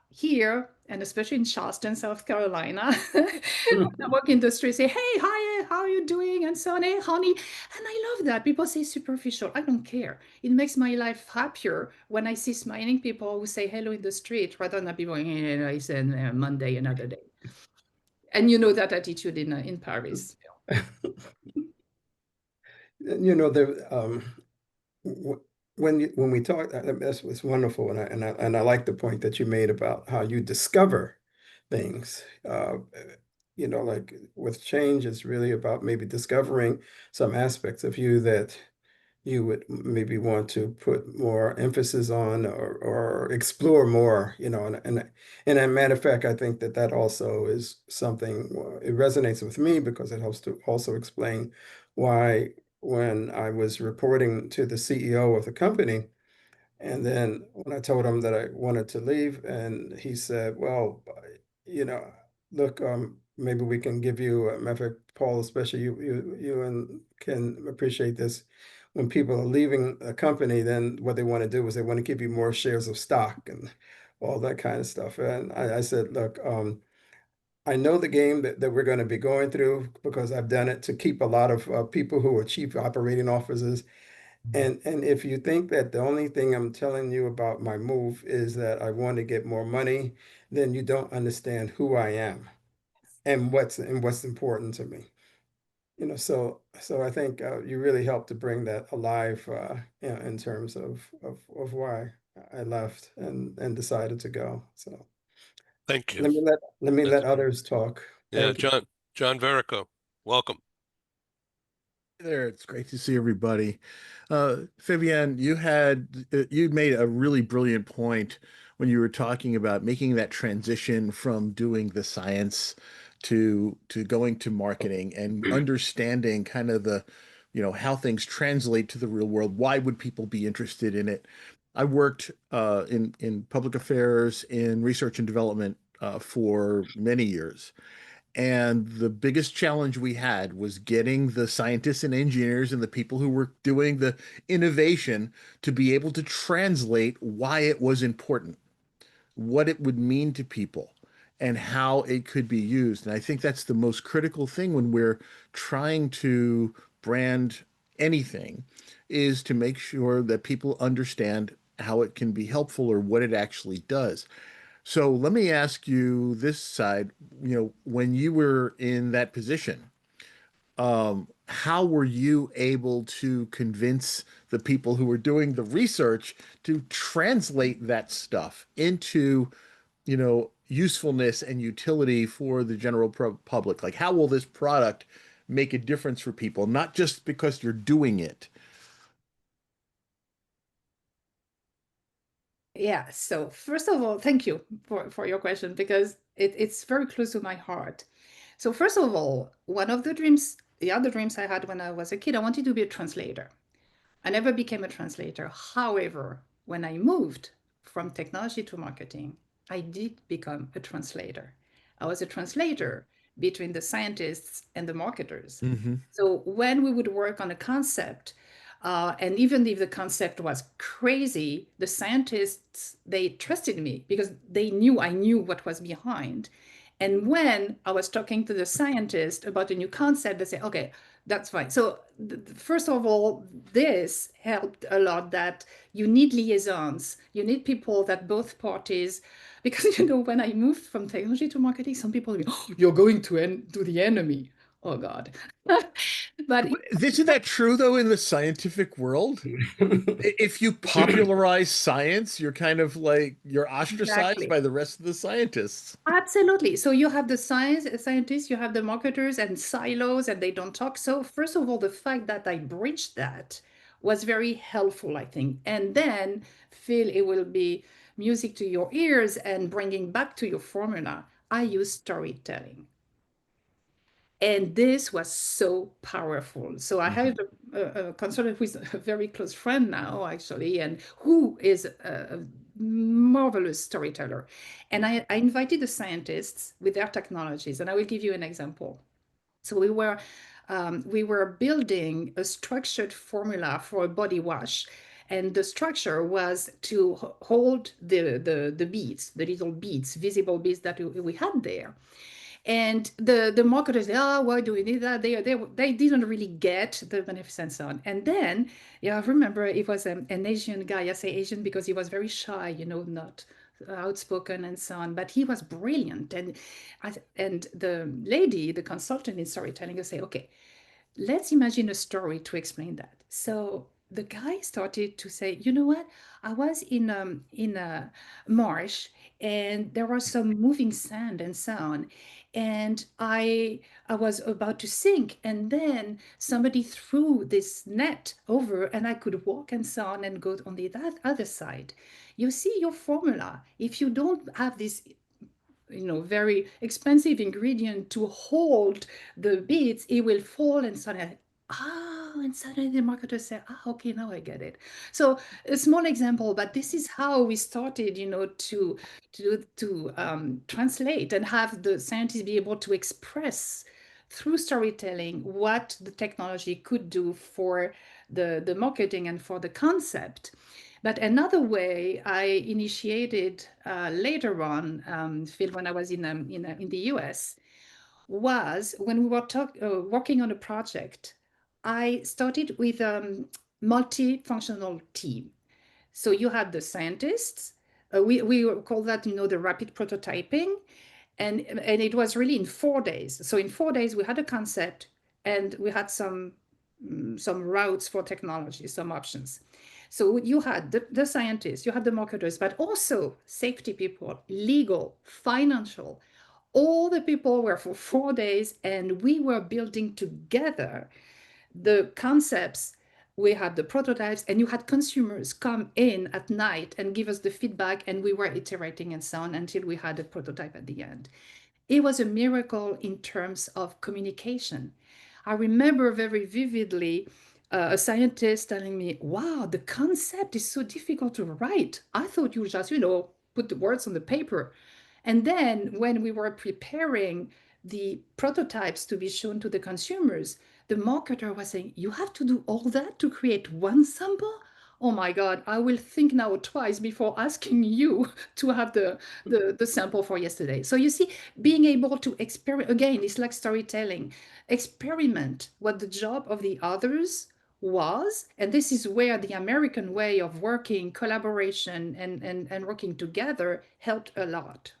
here, and especially in Charleston, South Carolina, I walk in the street, say, hey, hi, how are you doing? And so on, hey, honey. And I love that. People say superficial. I don't care. It makes my life happier when I see smiling people who say hello in the street, rather than people going, it's Monday, another day. And you know that attitude in Paris. When we talk, that was wonderful, and I like the point that you made about how you discover things. Like with change, it's really about maybe discovering some aspects of you that you would maybe want to put more emphasis on or explore more, and a matter of fact, I think that also is something, it resonates with me because it helps to also explain why when I was reporting to the CEO of the company. And then when I told him that I wanted to leave, and he said, well, you know, look, maybe we can give you, matter of fact, Paul, especially you and can appreciate this. When people are leaving a company, then what they want to do is they want to give you more shares of stock and all that kind of stuff. And I said, look, I know the game that we're going to be going through because I've done it to keep a lot of people who are chief operating officers. And if you think that the only thing I'm telling you about my move is that I want to get more money, then you don't understand who I am and what's important to me. So I think you really helped to bring that alive, in terms of why I left and decided to go. So Thank you. let others talk. Yeah, Thank you. John Verico, welcome. Hey there, it's great to see everybody. Fabienne, you made a really brilliant point when you were talking about making that transition from doing the science to going to marketing and understanding kind of how things translate to the real world. Why would people be interested in it? I worked in public affairs, in research and development for many years. And the biggest challenge we had was getting the scientists and engineers and the people who were doing the innovation to be able to translate why it was important, what it would mean to people, and how it could be used. And I think that's the most critical thing when we're trying to brand anything, is to make sure that people understand how it can be helpful or what it actually does. So let me ask you this side, when you were in that position, how were you able to convince the people who were doing the research to translate that stuff into, usefulness and utility for the general public? Like, how will this product make a difference for people, not just because you're doing it? Yeah, so first of all, thank you for your question because it's very close to my heart. So first of all, the other dreams I had when I was a kid, I wanted to be a translator. I never became a translator. However, when I moved from technology to marketing, I did become a translator. I was a translator between the scientists and the marketers. Mm-hmm. So when we would work on a concept, and even if the concept was crazy, the scientists, they trusted me because they knew I knew what was behind. And when I was talking to the scientist about a new concept, they say, okay, that's fine. So first of all, this helped a lot that you need liaisons. You need people that both parties, because when I moved from technology to marketing, some people go, oh, you're going to the enemy. Oh God. But Isn't that true though in the scientific world? If you popularize science, you're kind of like you're ostracized exactly. by the rest of the scientists. Absolutely. So you have the scientists, you have the marketers and silos, and they don't talk. So first of all, the fact that I bridged that was very helpful, I think. And then, Phil, it will be music to your ears and bringing back to your formula. I use storytelling. And this was so powerful. So I had a consultant who is a very close friend now, actually, and who is a marvelous storyteller. And I invited the scientists with their technologies, and I will give you an example. So we were building a structured formula for a body wash. And the structure was to hold the beads, the little beads, visible beads that we had there. And the marketers say, oh, why do we need that? They didn't really get the benefits and so on. And then, I remember it was an Asian guy. I say Asian because he was very shy, not outspoken and so on. But he was brilliant. And the lady, the consultant in storytelling, will say, okay, let's imagine a story to explain that. So the guy started to say, you know what? I was in a marsh and there was some moving sand and so on. And I was about to sink. And then somebody threw this net over and I could walk and so on and go on that other side. You see your formula. If you don't have this very expensive ingredient to hold the beads, it will fall and so on. Oh, and suddenly the marketer said, ah, okay, now I get it. So a small example, but this is how we started, to translate and have the scientists be able to express through storytelling what the technology could do for the marketing and for the concept. But another way I initiated later on, Phil, when I was in the US, was when we were working on a project. I started with a multifunctional team. So you had the scientists. We call that, the rapid prototyping, and it was really in 4 days. So in 4 days we had a concept, and we had some routes for technology, some options. So you had the scientists, you had the marketers, but also safety people, legal, financial. All the people were for 4 days, and we were building together the concepts. We had the prototypes, and you had consumers come in at night and give us the feedback, and we were iterating and so on until we had a prototype at the end. It was a miracle in terms of communication. I remember very vividly a scientist telling me, wow, the concept is so difficult to write. I thought you just, put the words on the paper. And then when we were preparing the prototypes to be shown to the consumers, the marketer was saying, you have to do all that to create one sample? Oh my God, I will think now twice before asking you to have the sample for yesterday. So you see, being able to experiment, again, it's like storytelling, experiment what the job of the others was. And this is where the American way of working, collaboration, and working together helped a lot.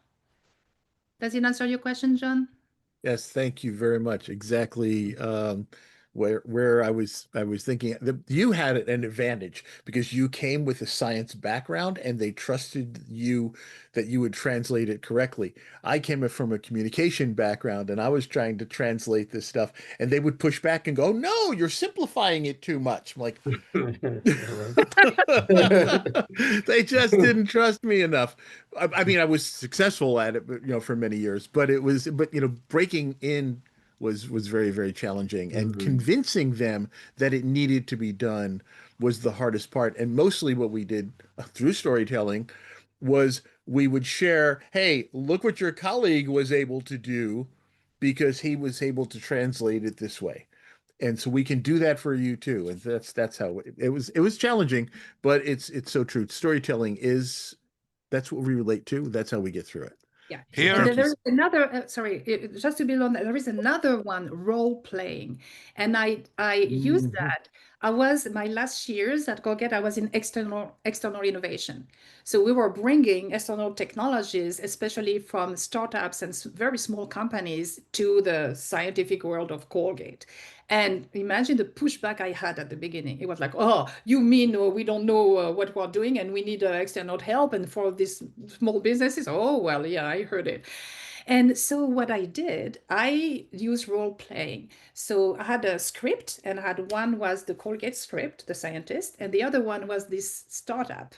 Does it answer your question, John? Yes, thank you very much. Exactly, where I was thinking that you had an advantage because you came with a science background and they trusted you that you would translate it correctly. I came from a communication background and I was trying to translate this stuff and they would push back and go, "No, you're simplifying it too much." I'm like, they just didn't trust me enough. I mean, I was successful at it, but, for many years, but breaking in was very, very challenging, and convincing them that it needed to be done was the hardest part. And mostly what we did through storytelling was we would share, hey, look what your colleague was able to do because he was able to translate it this way, and so we can do that for you too. And that's how it was challenging, but it's so true. Storytelling is that's what we relate to. That's how we get through it. Yeah. Here- And then Thank you. there is another, just to build on that, there is another one, role playing. And I use that. I was, my last years at Colgate, I was in external innovation. So we were bringing external technologies, especially from startups and very small companies, to the scientific world of Colgate. And imagine the pushback I had at the beginning. It was like, oh, you mean we don't know what we're doing and we need external help? And for these small businesses, oh, well, yeah, I heard it. And so what I did, I used role playing. So I had a script, and I had one was the Colgate script, the scientist, and the other one was this startup.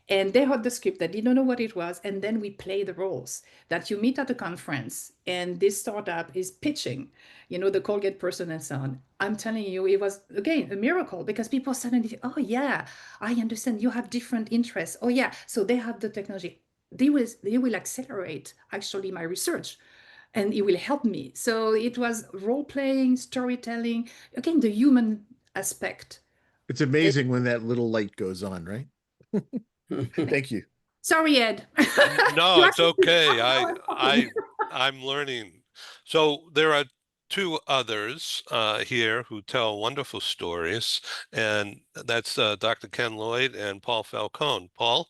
And they had the script, they didn't know what it was. And then we play the roles that you meet at a conference, and this startup is pitching, the Colgate person and so on. I'm telling you, it was, again, a miracle, because people suddenly, oh, yeah, I understand you have different interests. Oh, yeah. So they have the technology. They will accelerate actually my research, and it will help me. So it was role playing, storytelling, again, the human aspect. It's amazing when that little light goes on, right? Thank you. Sorry, Ed. No, You it's asked me okay. how I'm talking. I'm learning. So there are two others here who tell wonderful stories, and that's Dr. Ken Lloyd and Paul Falcone. Paul,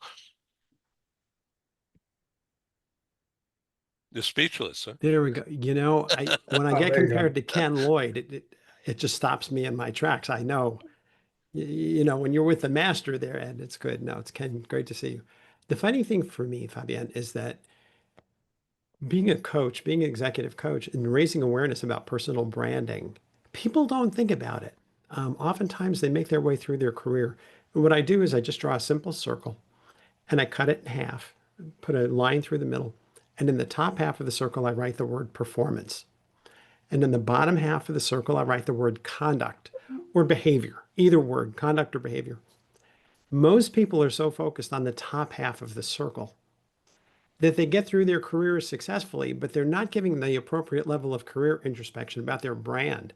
you're speechless, huh? There we go. When I Oh, get there you go. compared to Ken Lloyd, it just stops me in my tracks. I know, when you're with the master there, Ed, it's good. No, it's Ken. Great to see you. The funny thing for me, Fabienne, is that being a coach, being an executive coach, and raising awareness about personal branding, people don't think about it. Oftentimes, they make their way through their career. And what I do is I just draw a simple circle and I cut it in half, put a line through the middle. And in the top half of the circle, I write the word performance. And in the bottom half of the circle, I write the word conduct or behavior, either word, conduct or behavior. Most people are so focused on the top half of the circle that they get through their careers successfully, but they're not giving the appropriate level of career introspection about their brand.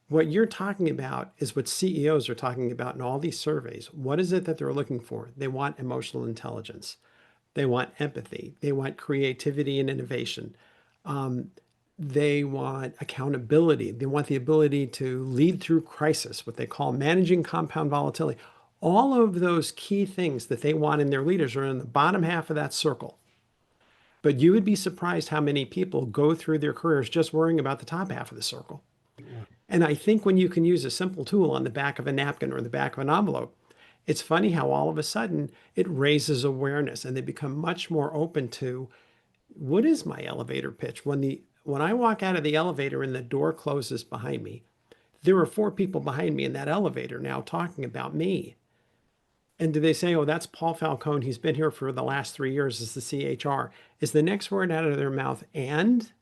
What you're talking about is what CEOs are talking about in all these surveys. What is it that they're looking for? They want emotional intelligence. They want empathy. They want creativity and innovation. They want accountability. They want the ability to lead through crisis, what they call managing compound volatility. All of those key things that they want in their leaders are in the bottom half of that circle. But you would be surprised how many people go through their careers just worrying about the top half of the circle. And I think when you can use a simple tool on the back of a napkin or the back of an envelope, it's funny how all of a sudden it raises awareness and they become much more open to what is my elevator pitch? When I walk out of the elevator and the door closes behind me, there are 4 people behind me in that elevator now talking about me. And do they say, oh, that's Paul Falcone. He's been here for the last 3 years as the CHR. Is the next word out of their mouth and?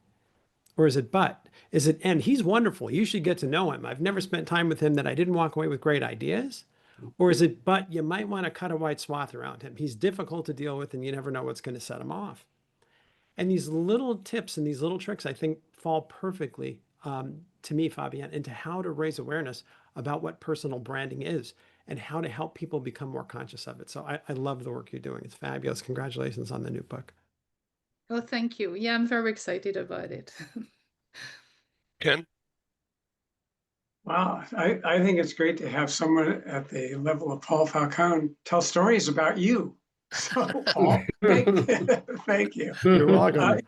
Or is it but? Is it and? He's wonderful. You should get to know him. I've never spent time with him that I didn't walk away with great ideas. Or is it but you might want to cut a white swath around him. He's difficult to deal with and you never know what's going to set him off. And these little tips and these little tricks, I think, fall perfectly to me, Fabienne, into how to raise awareness about what personal branding is and how to help people become more conscious of it. So I love the work you're doing. It's fabulous. Congratulations on the new book. Oh, thank you. Yeah, I'm very excited about it. Ken? Wow, I think it's great to have someone at the level of Paul Falcone tell stories about you. So, Paul, thank you. You're welcome.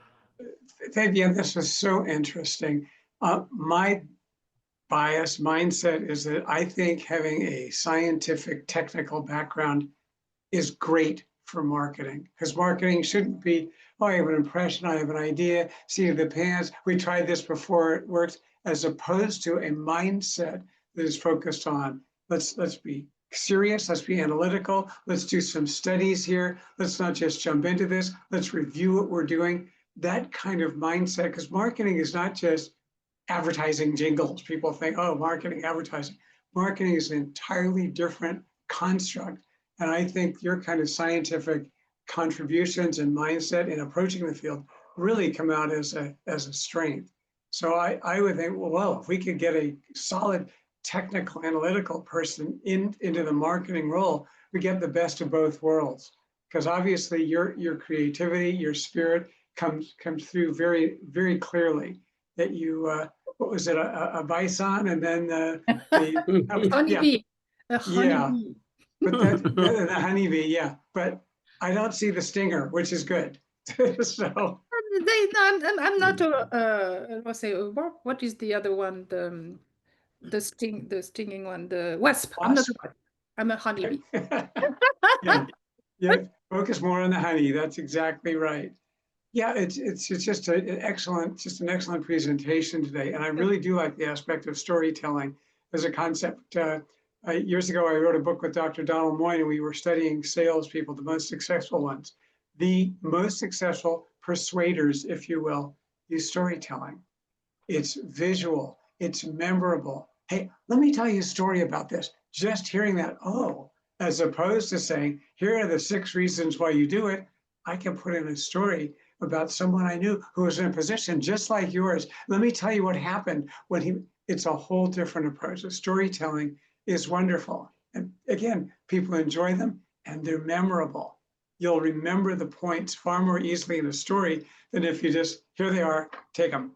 Fabienne, this was so interesting. My bias mindset is that I think having a scientific, technical background is great for marketing, because marketing shouldn't be, oh, I have an impression, I have an idea, seat of the pants, we tried this before, it works, as opposed to a mindset that is focused on, let's be serious, let's be analytical, let's do some studies here, let's not just jump into this, let's review what we're doing. That kind of mindset, because marketing is not just advertising jingles. People think, oh, marketing, advertising. Marketing is an entirely different construct. And I think your kind of scientific contributions and mindset in approaching the field really come out as a strength. So I would think, well, if we could get a solid technical analytical person into the marketing role, we get the best of both worlds. Because obviously your creativity, your spirit comes through very, very clearly. That you, what was it, a bison, and then the Honeybee. A honeybee. Yeah. But the honeybee, yeah. But I don't see the stinger, which is good. So I'm not let's say what is the other one? The stinging one, the wasp. I'm not a wasp. I'm a honeybee. yeah, focus more on the honey. That's exactly right. Yeah, it's just an excellent presentation today, and I really do like the aspect of storytelling as a concept. Years ago, I wrote a book with Dr. Donald Moyne, and we were studying salespeople, the most successful ones. The most successful persuaders, if you will, use storytelling. It's visual, it's memorable. Hey, let me tell you a story about this. Just hearing that, oh, as opposed to saying, here are the 6 reasons why you do it, I can put in a story about someone I knew who was in a position just like yours. Let me tell you what happened when it's a whole different approach. The storytelling is wonderful. And again, people enjoy them and they're memorable. You'll remember the points far more easily in a story than if you just, here they are, take them.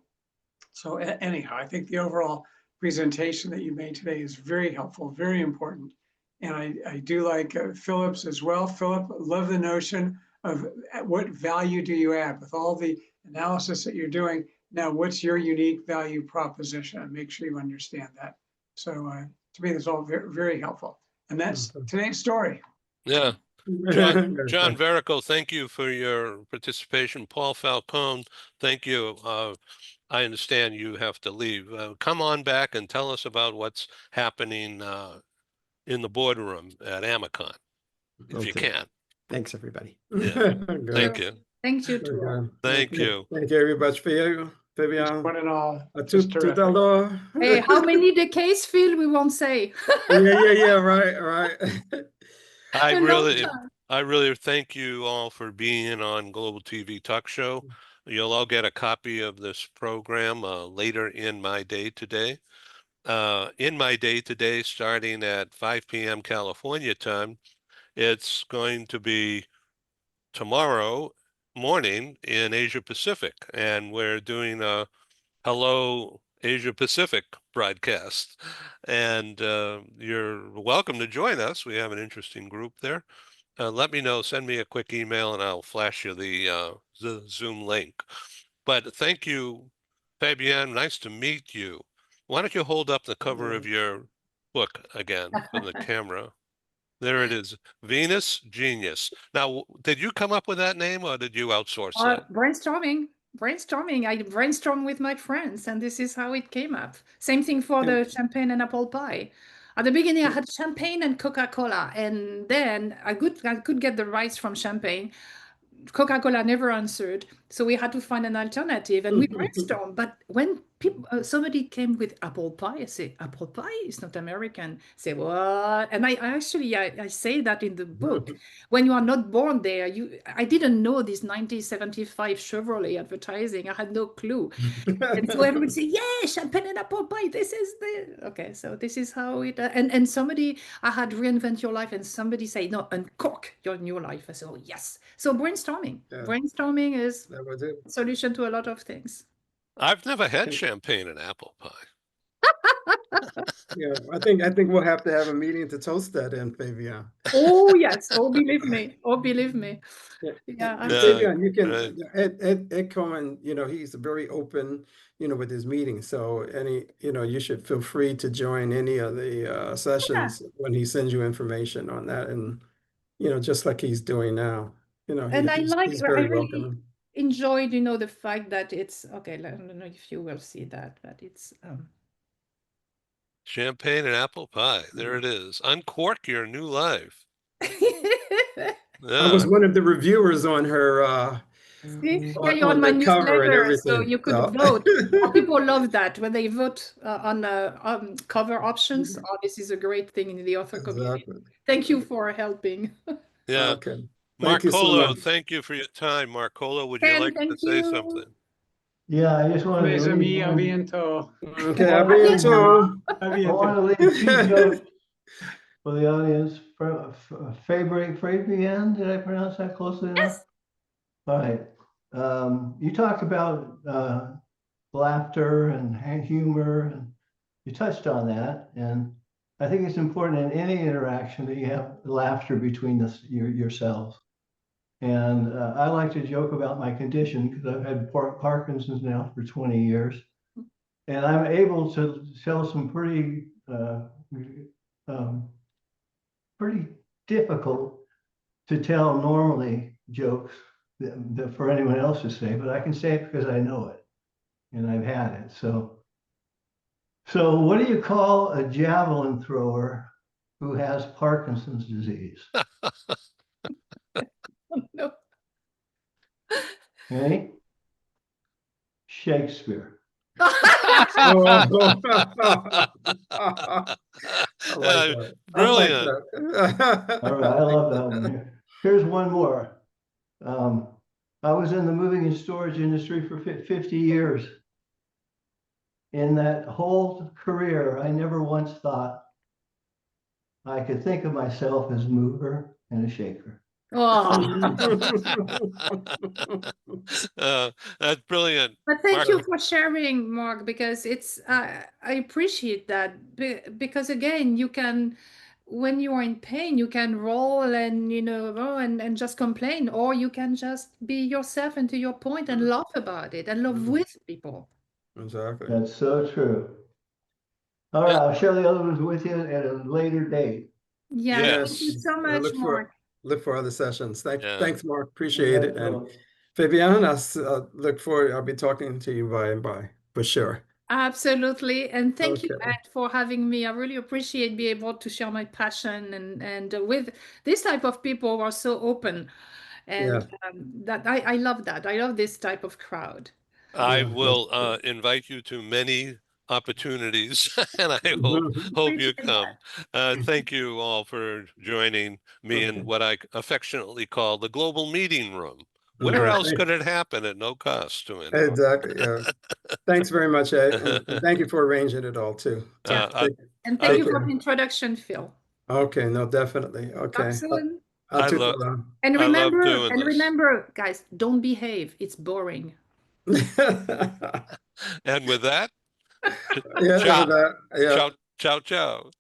So anyhow, I think the overall presentation that you made today is very helpful, very important. And I do like Philip's as well. Philip, love the notion of what value do you add with all the analysis that you're doing. Now, what's your unique value proposition? And make sure you understand that. So to me, that's all very, very helpful. And that's today's story. Yeah. John Verico, thank you for your participation. Paul Falcone, thank you. I understand you have to leave. Come on back and tell us about what's happening in the boardroom at Amicon, if you can. Thanks, everybody. Yeah. Thank you. Thank you. Thank you. Thank you very much for you. Fabian. One and all, Tout, just tout terrific. alors. Hey, how many decades filled we won't say. Yeah, right. I A long really, time. I really thank you all for being on Global TV Talk Show. You'll all get a copy of this program later in my day today. In my day today, starting at 5 p.m. California time, it's going to be tomorrow morning in Asia Pacific, and we're doing a Hello Asia Pacific broadcast. And you're welcome to join us. We have an interesting group there. Let me know, send me a quick email, and I'll flash you the Zoom link. But thank you, Fabienne. Nice to meet you. Why don't you hold up the cover of your book again for the camera? There it is, Venus Genius. Now, did you come up with that name or did you outsource that? Brainstorming. I brainstorm with my friends, and this is how it came up. Same thing for the champagne and apple pie. At the beginning, I had champagne and Coca-Cola, and then I could get the rights from champagne. Coca-Cola never answered, so we had to find an alternative, and we brainstormed. But when somebody came with apple pie, I say, apple pie is not American. I say, what? And I say that in the book. When you are not born there, I didn't know this 1975 Chevrolet advertising. I had no clue. And so everyone would say, yeah, champagne and apple pie. This is the okay. So this is how it. And somebody, I had reinvent your life, and somebody say, no, uncork your new life. I said, oh yes. So brainstorming. Yeah. Brainstorming is That was it. a solution to a lot of things. I've never had champagne and apple pie. Yeah, I think we'll have to have a meeting to toast that in, Fabian. Oh yes. Oh believe me. Oh believe me. Yeah, Yeah, and absolutely. Fabian, you can right. Ed Cohen, he's very open, with his meetings. So you should feel free to join any of the sessions when he sends you information on that, and just like he's doing now. And He's very I really welcoming. enjoyed, the fact that it's okay. I don't know if you will see that, but it's Champagne and apple pie. There it is. Uncork your new life. I was Yeah. one of the reviewers on her See, yeah, you're on on my the cover and newsletter, so everything. you could So. vote. People love that when they vote on cover options. Oh, this is a great thing in the author community. Exactly. Thank you for helping. Yeah. Okay. Thank you so Marcolo, much. thank you for your time. Marcolo, would you Ken, like to thank say you. something? Yeah, I just wanted Mes to leave amis, a one, bientôt. Okay, a bientôt. A I bientôt. want to leave two jokes for the audience. Fabienne, did I pronounce that closely enough? Yes. All right. You talked about laughter and humor, and you touched on that. And I think it's important in any interaction that you have laughter between yourselves. And I like to joke about my condition because I've had Parkinson's now for 20 years. And I'm able to tell some pretty difficult to tell normally jokes that for anyone else to say, but I can say it because I know it and I've had it. So what do you call a javelin thrower who has Parkinson's disease? No. Okay? Shakespeare. Oh. I like that. Brilliant. I like that. All right, I love that one. Here's one more. I was in the moving and storage industry for 50 years. In that whole career, I never once thought I could think of myself as a mover and a shaker. Oh. That's brilliant. But thank Mark, you for sharing, Mark, because it's I appreciate that because again, you can when you are in pain, you can roll and and just complain, or you can just be yourself and to your point and laugh about it and laugh with people. Exactly. That's so true. All right, I'll share the other ones with you at a later date. Yeah, Yes. thank you so I much, Mark. look for other sessions. Yeah. Thanks, Mark. Appreciate it. And Fabian, I look forward. I'll be talking to you by and by for sure. Absolutely. And thank you, Okay. Ed, for having me. I really appreciate being able to share my passion and with this type of people who are so open. And that I love that. I love this type of crowd. I Yeah, will invite you to many opportunities, and I hope you Appreciate come. Thank you all for joining me in Okay. what I affectionately call the global meeting room. Where Mhm. else could it happen at no cost to anyone? Exactly. Yeah. Thanks very much, Ed, and thank you for arranging it all too. So Uh, And I, thank I, you take for the care. introduction, Phil. Okay, no, definitely. Okay. Excellent. I'll I toot love along. I love doing this. Guys, don't behave. It's boring. And with that, Yeah, with ciao, that, yeah. ciao, ciao, ciao.